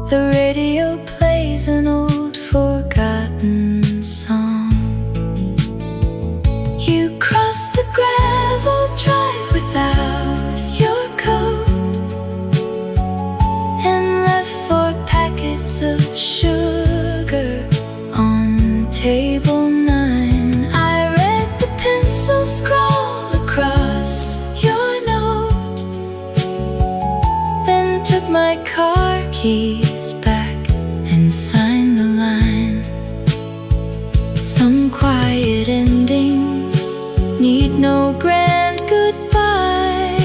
The radio plays an old forgotten song. You cross the gravel drive without your coat, and left 4 packets of sugar on table 9. I read the pencil scrawl across your note. quiet endings need no grand goodbye,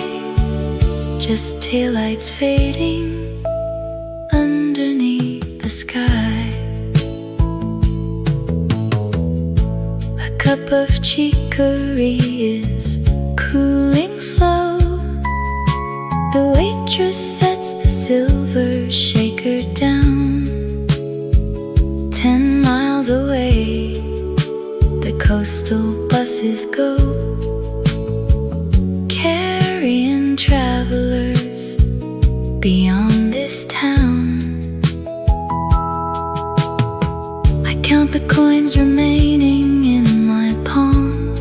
just taillights fading underneath the sky. A cup of chicory is cooling slow. The waitress sets the silver shaker down. 10 miles away, the coastal buses go, carrying travelers beyond this town. I count the coins remaining in my palm,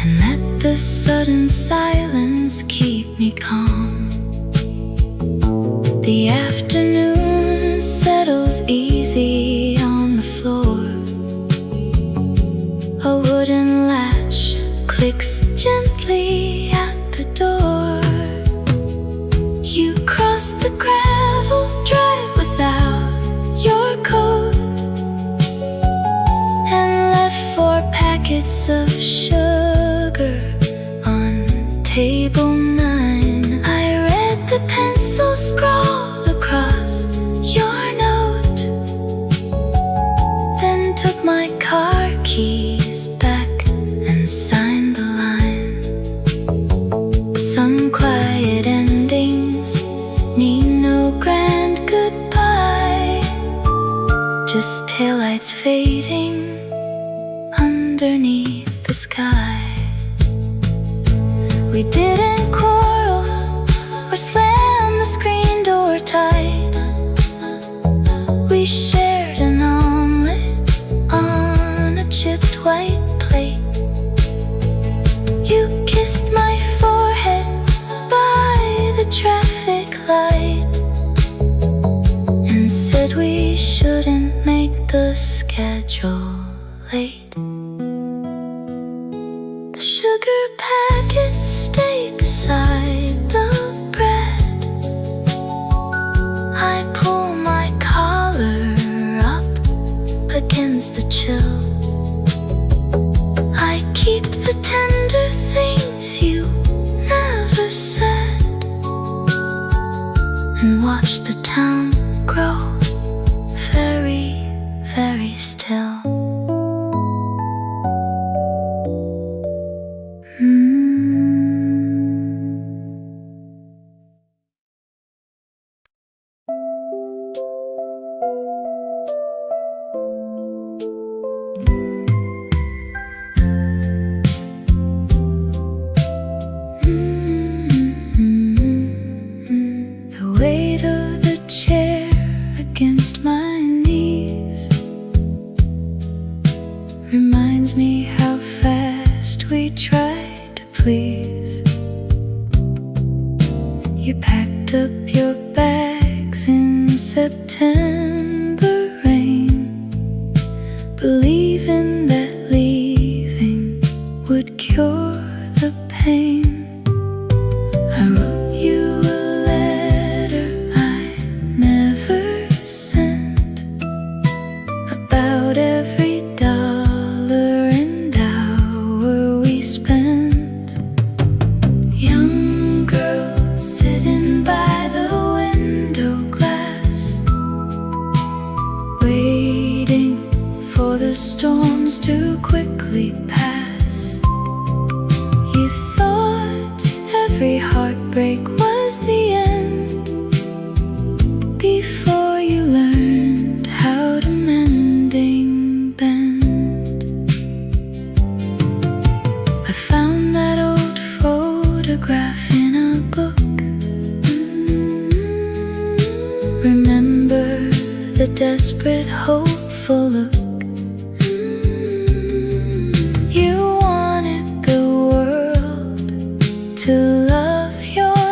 and let the sudden silence keep me calm. The afternoon settles easy on the floor. A wooden latch clicks gently at the door. You cross the gravel drive without your coat, and left 4 packets of sugar on table 9. I read the pencil scrawl across your note, then took my car keys back and signed the line. Some quiet endings need no grand goodbye, just taillights fading underneath the sky. We didn't quarrel or slam the screen door tight. We shared an omelet on a chipped white plate. You kissed my forehead by the traffic light, and said we shouldn't make the schedule late. The sugar packets stay beside the bread. I pull my collar up against the chill. I keep the tender things you never said, and watch the town grow very, very still. The weight of the chair against my knees reminds me how fast we tried to please. You packed up your bags in September rain, believing that leaving would cure the pain. I wrote you a letter I never sent, about every dollar and hour we spent. Young girl sitting by the window glass, waiting for the storms to quickly pass. You thought every heartbreak was the end, before you learned how to mending bend. I found that old photograph in a book. Remember the desperate, hopeful look. You wanted the world to love your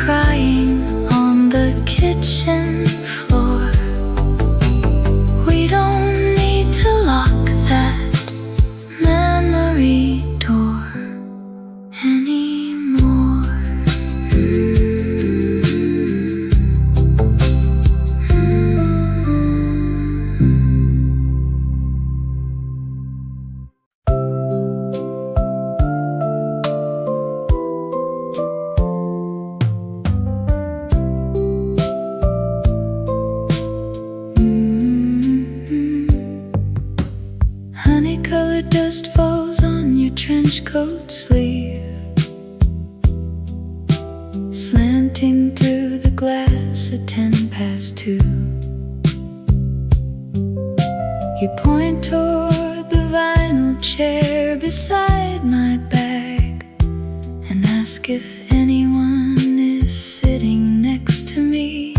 crying on the kitchen floor. We don't need to lock that memory door anymore. Honey-colored dust falls on your trench coat sleeve, slanting through the glass at 2:10. You point toward the vinyl chair beside my bag and ask if anyone is sitting next to me.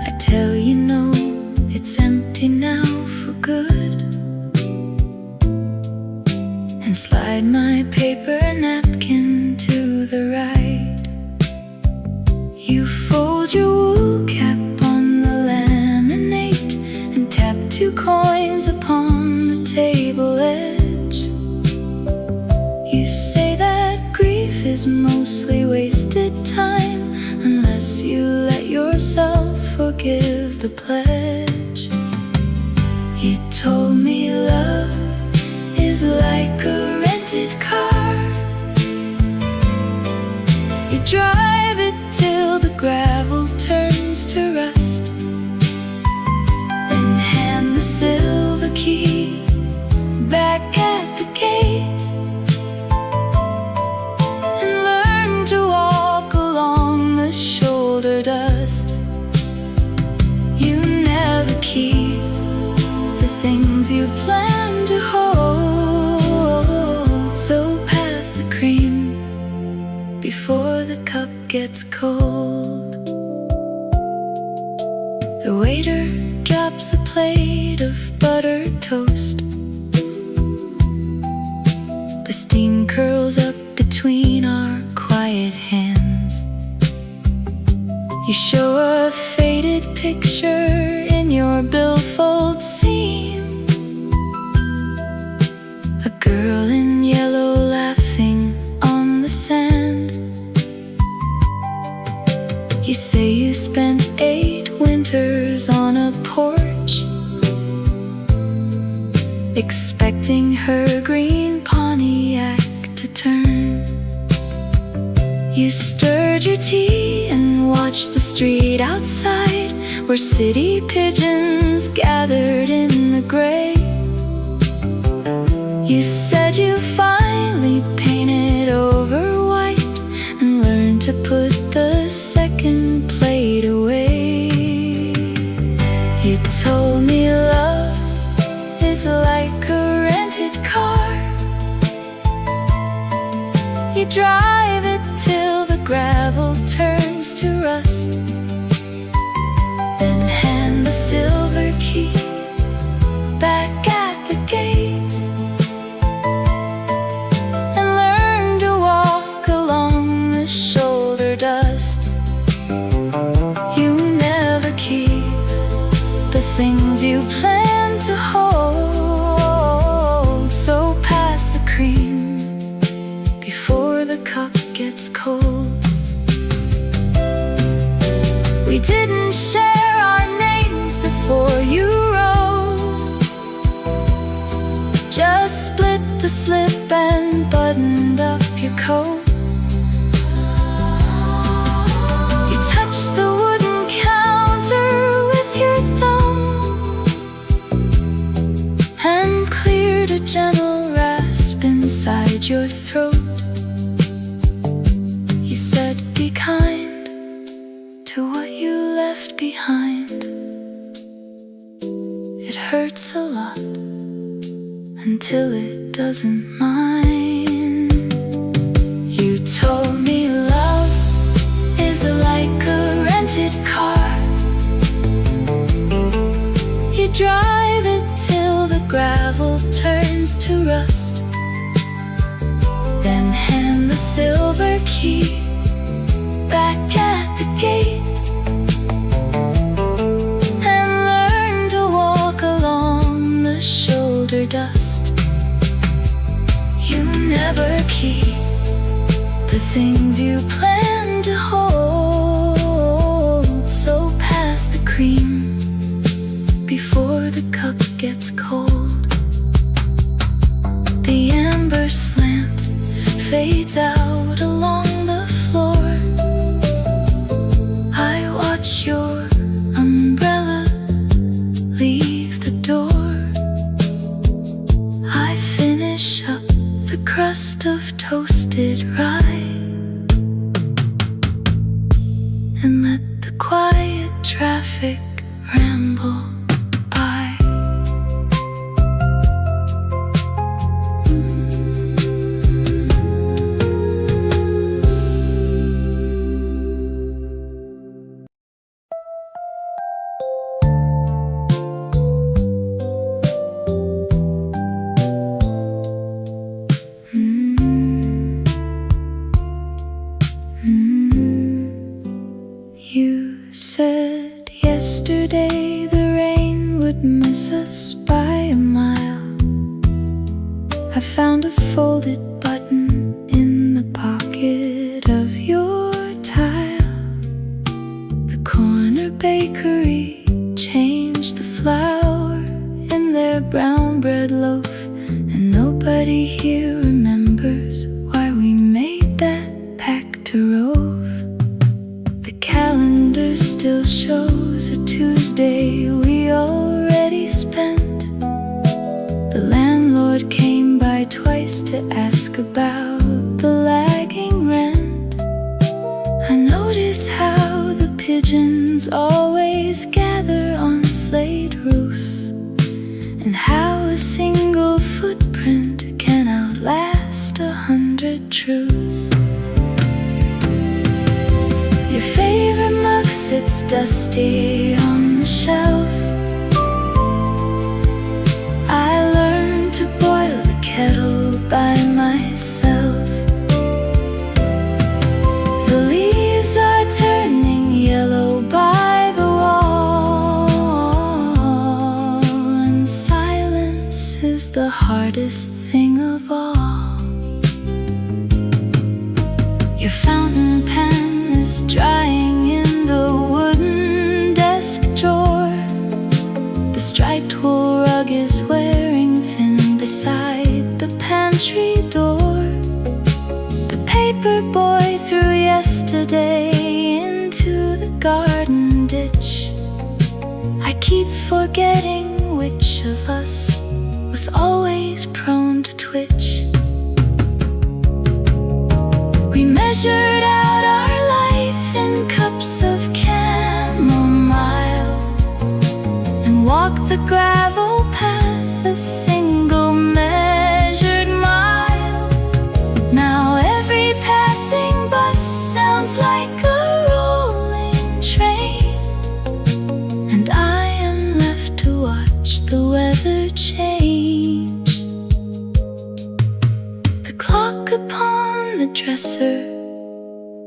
I tell you no, it's empty now for good, and slide my paper napkin to the right. You fold your wool cap on the laminate and tap 2 coins upon the table edge. You say that grief is mostly wasted time unless you let yourself forgive the pledge. You told me love is like a rented car. You drive it till the gravel turns to rust, then hand the silver key back at the gate, and learn to walk along the shoulder dust. You never keep the things you plan to hold, so pass the cream before the cup gets cold. The waiter drops a plate of buttered toast. The steam curls up between our quiet hands. You show a faded picture in your billfold seam, a girl in yellow laughing on the sand. You say you spent 8 winters on a porch, expecting her green Pontiac to turn. You stirred your tea and watched the street outside, where city pigeons gathered in the gray. You said you finally painted over white and learned to put the second plate away. You told me love is like a rented car. You drive it till the gravel turns to rust, then hand the silver key back at the gate, and learn to walk along the shoulder dust. You never keep the things you plan to hold, so pass the cream before the cup gets cold. We didn't share our names before you rose, just split the slip and buttoned up your coat. You touched the wooden counter with your thumb and cleared a gentle rasp inside your throat. You said be kind to what you left behind. It hurts a lot until it doesn't mind. You told me love is like a rented car. You drive it till the gravel turns to rust, then hand the silver key back at the gate and learn to walk along the shoulder dust. You never keep the things you plan to hold, so pass the cream before the cup gets cold. The amber slant fades out along the floor. I watch your umbrella leave the door. I finish up the crust of toasted rye and let the quiet traffic ramble by. You said yesterday the rain would miss us by a mile. I found a folded button in the pocket of your tile. The corner bakery changed the flour in their brown bread loaf, and nobody here remembers why we made that pact to rove. The calendar still shows a Tuesday we already spent. The landlord came by twice to ask about the lagging rent. I notice how the pigeons always gather on slate roofs, and how a single footprint can outlast 100 truths. Your favorite mug sits dusty on the shelf. I learned to boil the kettle by myself. The leaves are turning yellow by the wall, and silence is the hardest thing of all. Your fountain pen is drying in the wooden desk drawer. The striped wool rug is wearing thin beside the pantry door. The paper boy threw yesterday into the garden ditch. I keep forgetting which of us was always prone to twitch. We measured out our life in cups of chamomile and walked the gravel path a single measured mile. Now every passing bus sounds like a rolling train, and I am left to watch the weather change. The clock upon the dresser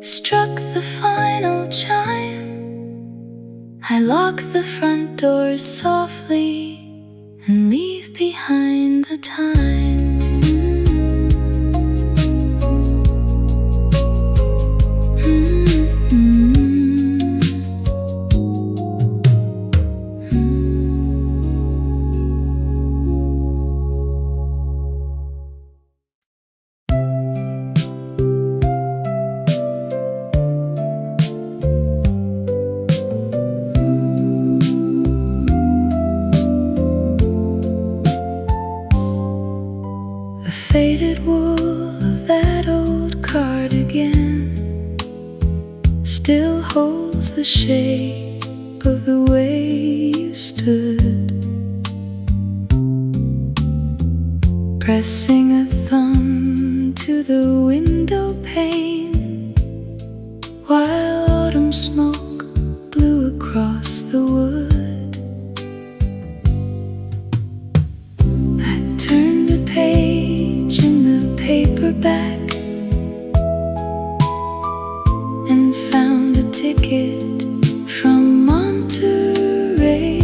struck the final chime. I lock the front door softly and leave behind the time. The faded wool of that old cardigan still holds the shape of the way you stood, pressing a thumb to the window pane while autumn smoke blew across the wood. I turned a page in the paperback ticket from Monterey,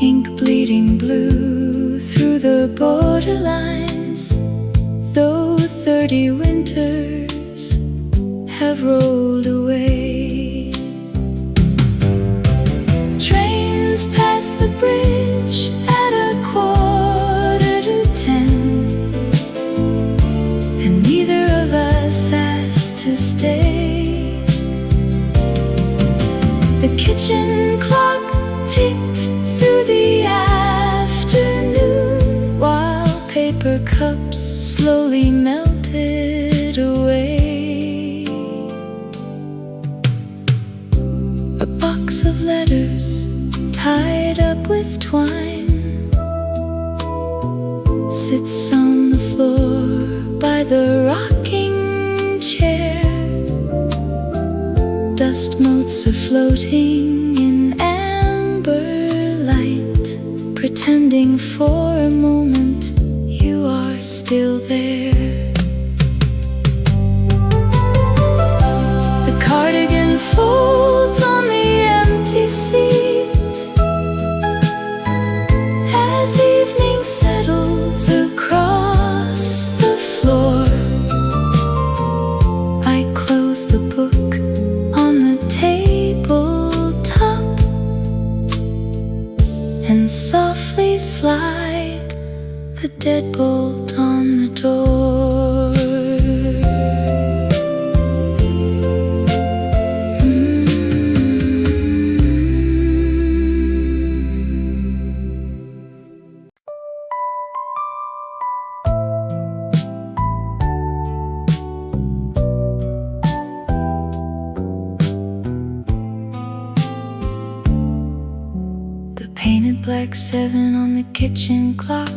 ink bleeding blue through the borderlines, though 30 winters have rolled away. Trains pass the bridge at 9:45, and neither of us asked to stay. The kitchen clock ticked through the afternoon, while paper cups slowly melted away. A box of letters tied up with twine sits on the floor by the rocking chair. Dust motes are floating in amber light, pretending for a moment you are still there. The cardigan folds on the empty seat as evening settles across the floor. I close the book on the tabletop and softly slide the deadbolt on the door. The painted black 7 on the kitchen clock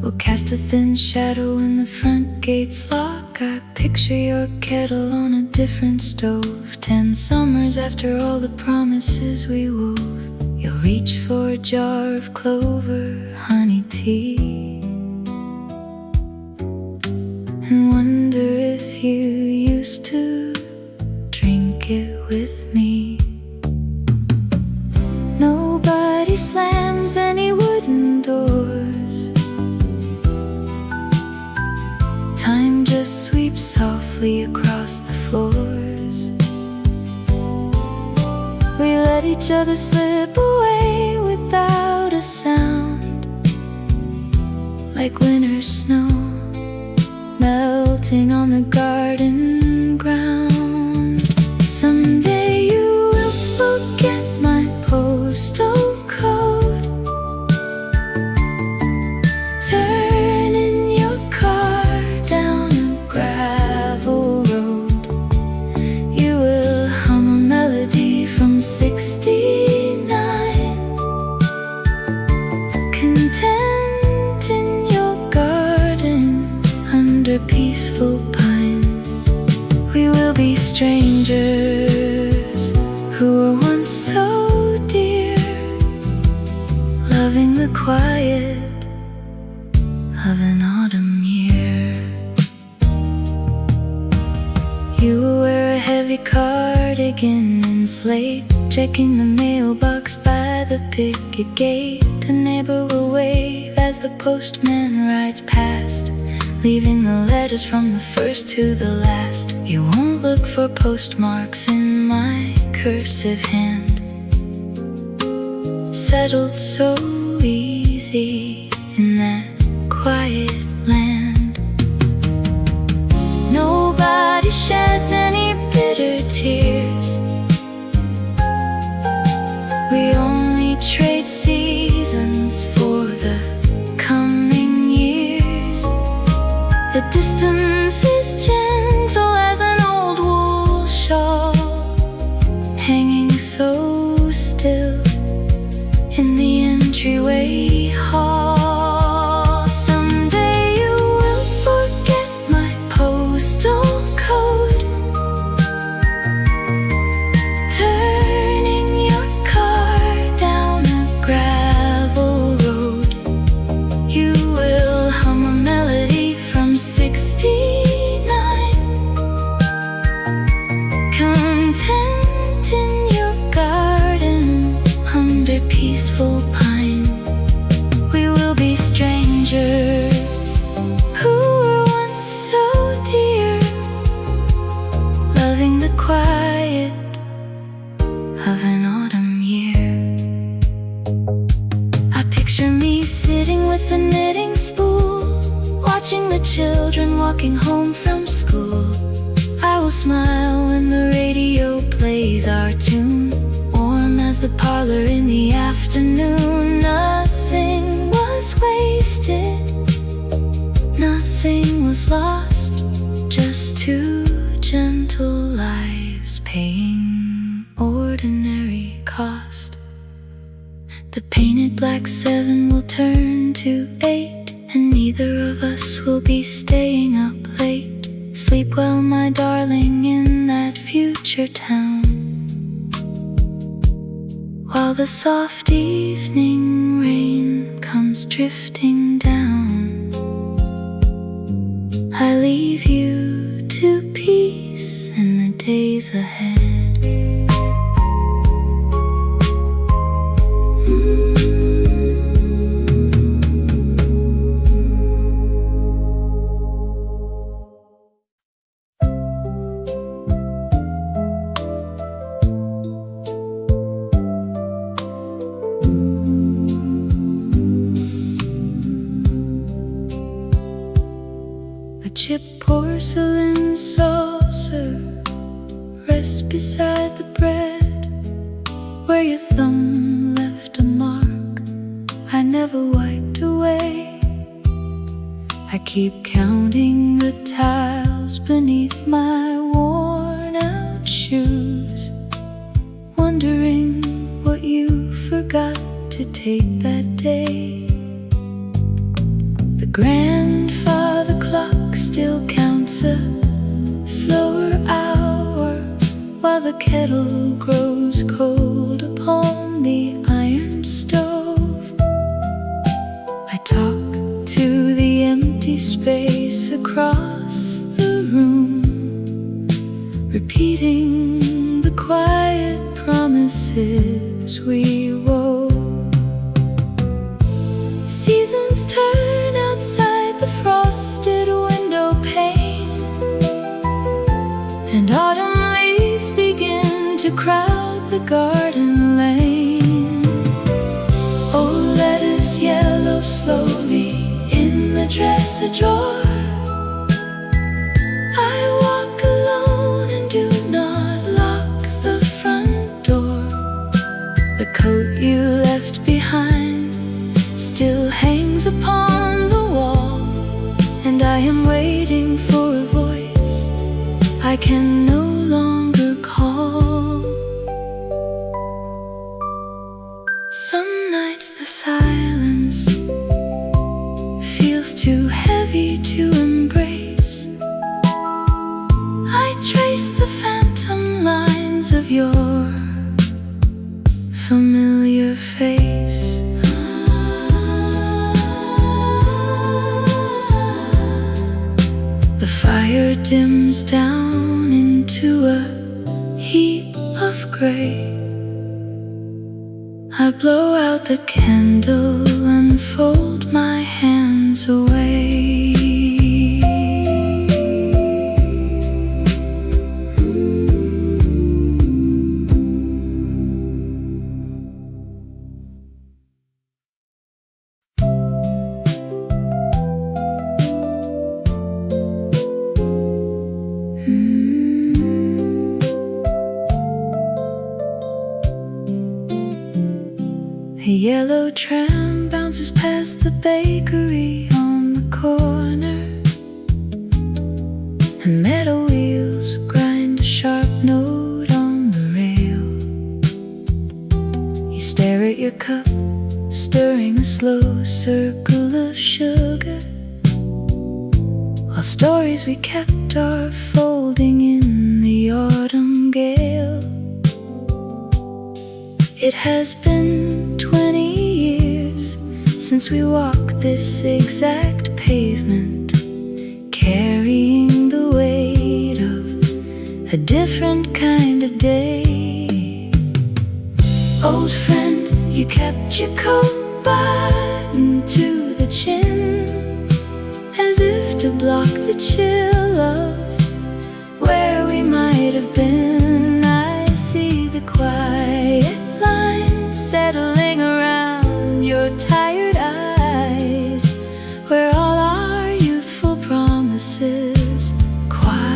will cast a thin shadow in the front gate's lock. I picture your kettle on a different stove, 10 summers after all the promises we wove. You'll reach for a jar of clover honey tea and wonder if you used to drink it with me. Nobody slams any wooden doors. Time just sweeps softly across the floors. We let each other slip away without a sound, like winter snow melting on the garden ground. Someday you will forget my postal code, turn in your car down a gravel road. You will hum a melody from 69, content in your garden under peaceful pine. We will be strangers who were once so dear, loving the quiet of an autumn year. You will wear a heavy cardigan and slate, checking the mailbox by the picket gate. A neighbor will wave as the postman rides past, leaving the letters from the first to the last. You won't look for postmarks in my cursive hand, settled so easy in that quiet land. Nobody sheds any bitter tears. We only trade seasons for the coming years. The distance is gentle as an old wool shawl, hanging so still in the entryway hall. Someday smile when the radio plays our tune, warm as the parlor in the afternoon. Nothing was wasted, nothing was lost, just two gentle lives paying ordinary cost. The painted black 7 will turn to 8, and neither of us will be staying up late. Sleep well, my darling, in that future town, while the soft evening rain comes drifting down. I leave you to peace in the days ahead. A chipped porcelain saucer rests beside the bread, where your thumb left a mark I never wiped away. I keep counting the tiles beneath my worn-out shoes, wondering what you forgot to take that day. The grandfather clock still counts a slower hour, while the kettle grows cold upon the iron stove. I talk to the empty space across the room, repeating the quiet promises we wove. Seasons turn outside the frosted window pane, and autumn leaves begin to crowd the garden lane. Old letters yellow slowly in the dresser drawer. I walk alone and do not lock the front door. The coat you left behind still hangs upon the wall, and I am waiting for a voice I can no longer call. Some nights the silence feels too heavy to embrace. I trace the phantom lines of your familiar face. The fire dims down into a heap of gray. I blow out the candle and fold my hands away. A yellow tram bounces past the bakery on the corner, and metal wheels grind a sharp note on the rail. You stare at your cup, stirring a slow circle of sugar, while stories we kept are folding in the autumn gale. It has been 20 years since we walked this exact pavement, carrying the weight of a different kind of day. Old friend, you kept your coat buttoned to the chin, as if to block the chill of where we might have been. I see the quiet lines settling around your tired eyes, where all our youthful promises quietly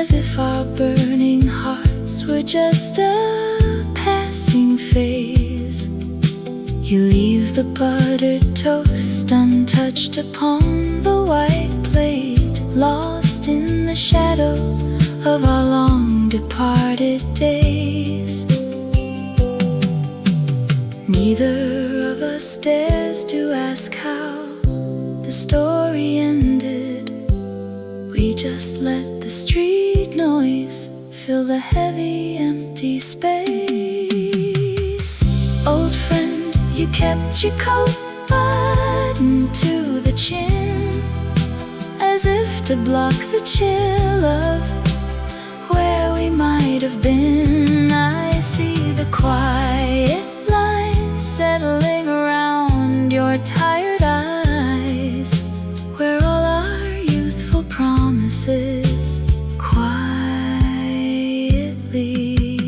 as if our burning hearts were just a passing phase. You leave the buttered toast untouched upon the white plate, lost in the shadow of our long departed days. Neither of us dares to ask how the story ended. We just let the street noise fill the heavy, empty space. Old friend, you kept your coat buttoned to the chin, as if to block the chill of where we might have been. I see the quiet lines settling around your tired eyes, where all our youthful promises quietly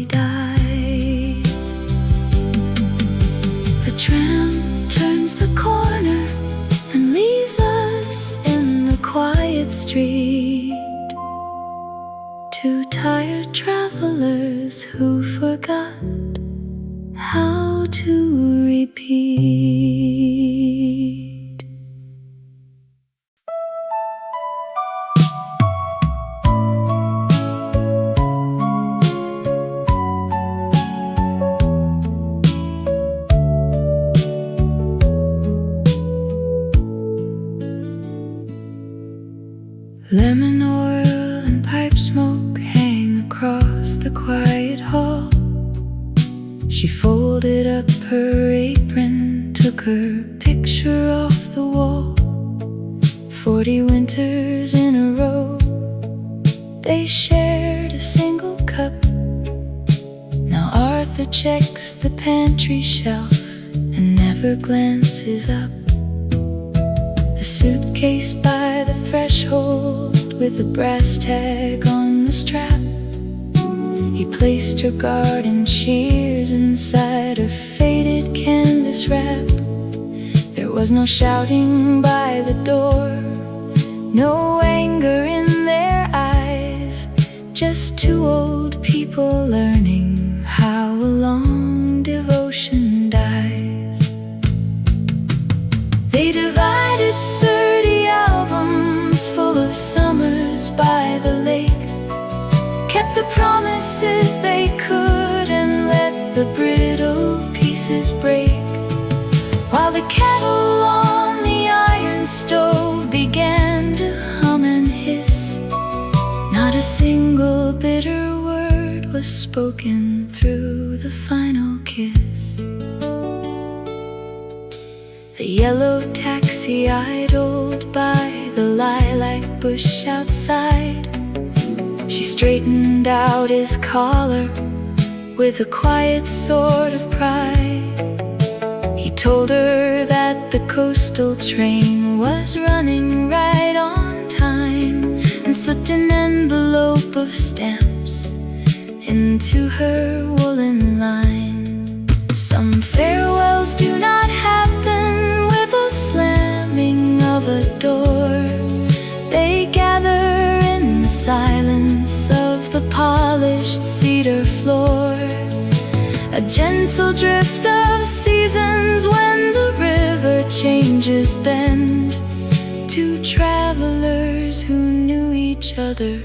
die. The tram turns the corner and leaves us in the quiet street, two tired travelers who forgot how to repeat. Lemon oil and pipe smoke hang across the quiet hall. She folded up her apron, took her picture off the wall. 40 winters in a row, they shared a single cup. Now Arthur checks the pantry shelf and never glances up. A suitcase by the threshold with a brass tag on the strap. He placed her garden shears inside her faded canvas wrap. There was no shouting by the door, no anger in their eyes, just two old people learning how a long devotion dies. They divided 30 albums full of summers by the lake, kept the promises they could and let the brittle pieces break. While the kettle on the iron stove began to hum and hiss, not a single bitter word was spoken through the final kiss. The yellow taxi idled by the lilac bush outside. She straightened out his collar with a quiet sort of pride. He told her that the coastal train was running right on time, and slipped an envelope of stamps into her woolen line. Some farewells do not happen with a slamming of a door. They gather in the silence of the polished cedar floor, a gentle drift of seasons when the river changes bend. Two travelers who knew each other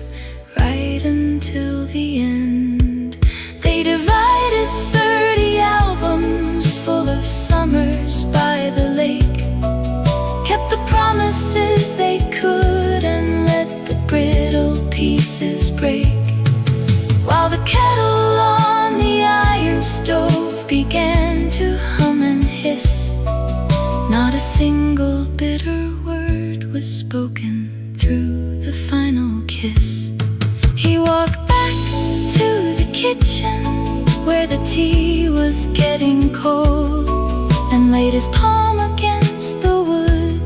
right until the end. They divided 30 albums full of summers by the lake, kept the promises they could and let the brittle pieces break. While the kettle on the iron stove began to hum and hiss, not a single bitter word was spoken through the final kiss. He walked back to the kitchen where the tea was getting cold, and laid his palm against the wood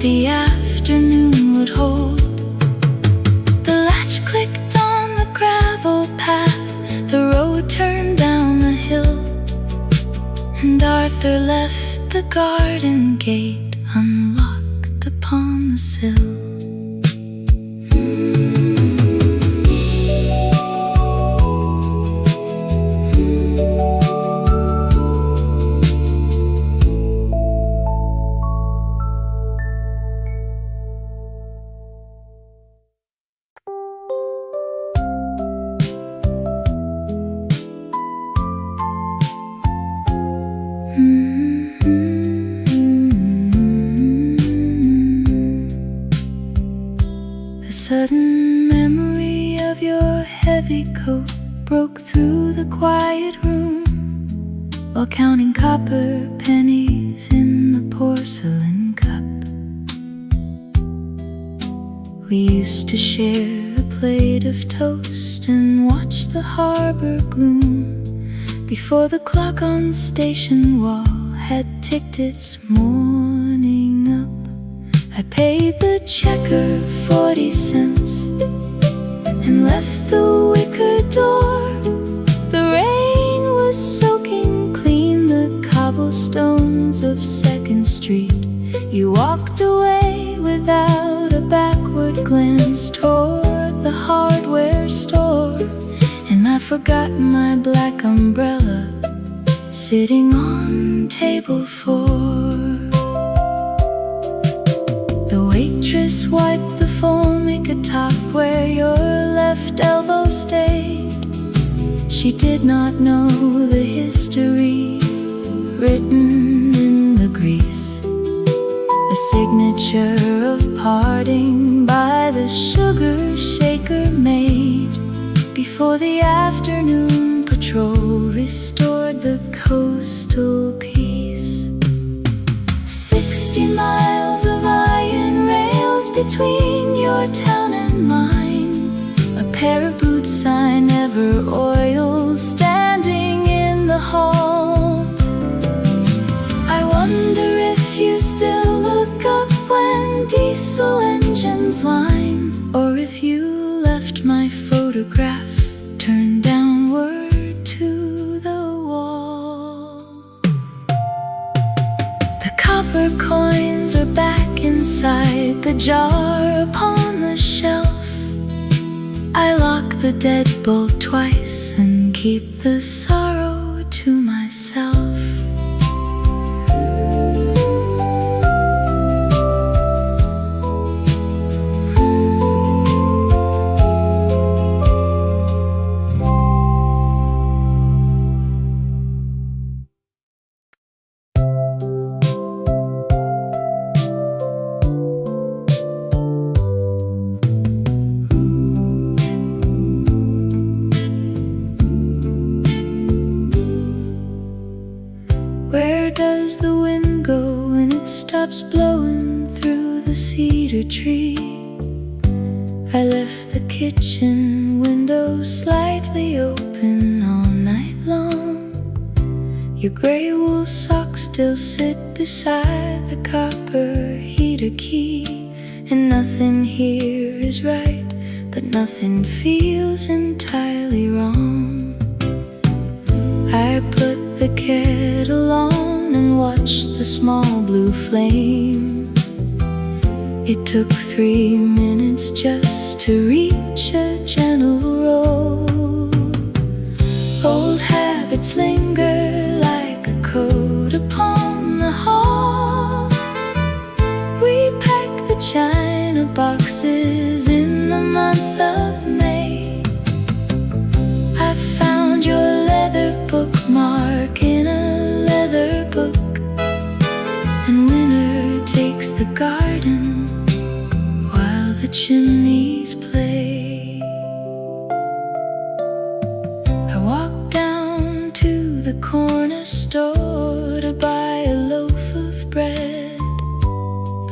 the afternoon would hold. The latch clicked on the gravel path, the road turned down the hill, and Arthur left the garden gate unlocked upon the sill. A sudden memory of your heavy coat broke through the quiet room while counting copper pennies in the porcelain cup. We used to share a plate of toast and watch the harbor gloom before the clock on station wall had ticked its morning up. I paid the checker 40 cents and left the wicker door. The rain was soaking clean the cobblestones of 2nd Street. You walked away without a backward glance toward the hardware store, and I forgot my black umbrella sitting on table 4. The waitress wiped the foaming atop where your left elbow stayed. She did not know the history written in the grease, a signature of parting by the sugar shaker made before the afternoon patrol restored the coastal peace. 60 miles of iron rails between your town and mine, a pair of boots I never oiled standing in the hall. I wonder if you still look up when diesel engines line, or if you left my photograph turned downward to the wall. The copper coins are back inside the jar upon the shelf. I lock the deadbolt twice and keep the sorrow to myself. Where does the wind go when it stops blowing through the cedar tree? I left the kitchen window slightly open all night long. Your gray wool socks still sit beside the copper heater key, and nothing here is right, but nothing feels entirely wrong. I put the kettle on and watched the small blue flame. It took 3 minutes just to reach a gentle roll. Old habits linger like a coat upon the hall. We pack the china boxes in the month of May. I found your leather bookmark in a leather book, and winter takes the garden while the chimneys play. I walked down to the corner store to buy a loaf of bread.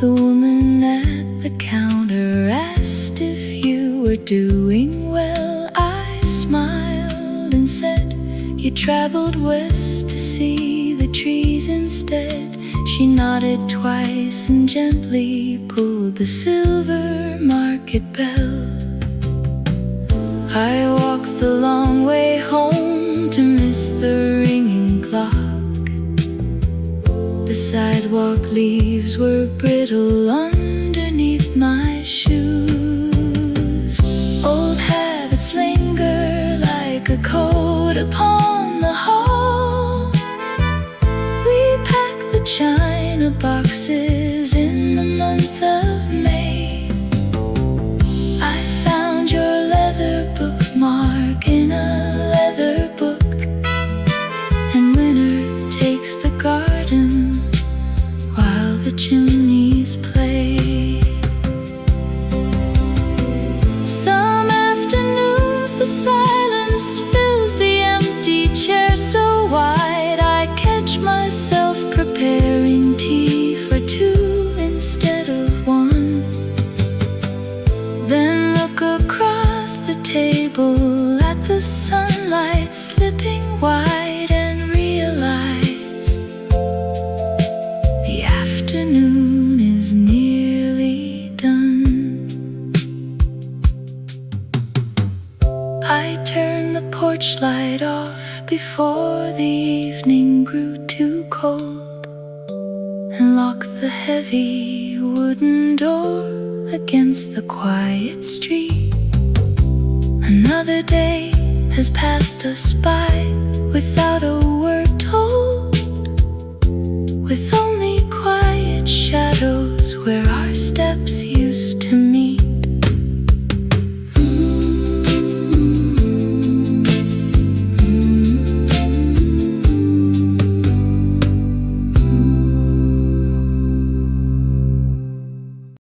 The woman at the counter asked if you were doing well. I smiled and said, you traveled west to see the trees instead. She nodded twice and gently pulled the silver market bell. I walked the long way home to miss the ringing clock. The sidewalk leaves were brittle underneath my shoes. Old habits linger like a coat upon the hall. We pack the china boxes in the month of May. I found your leather bookmark in a leather book, and winter takes the garden while the chimneys play. I turned the porch light off before the evening grew too cold, and locked the heavy wooden door against the quiet street. Another day has passed us by without a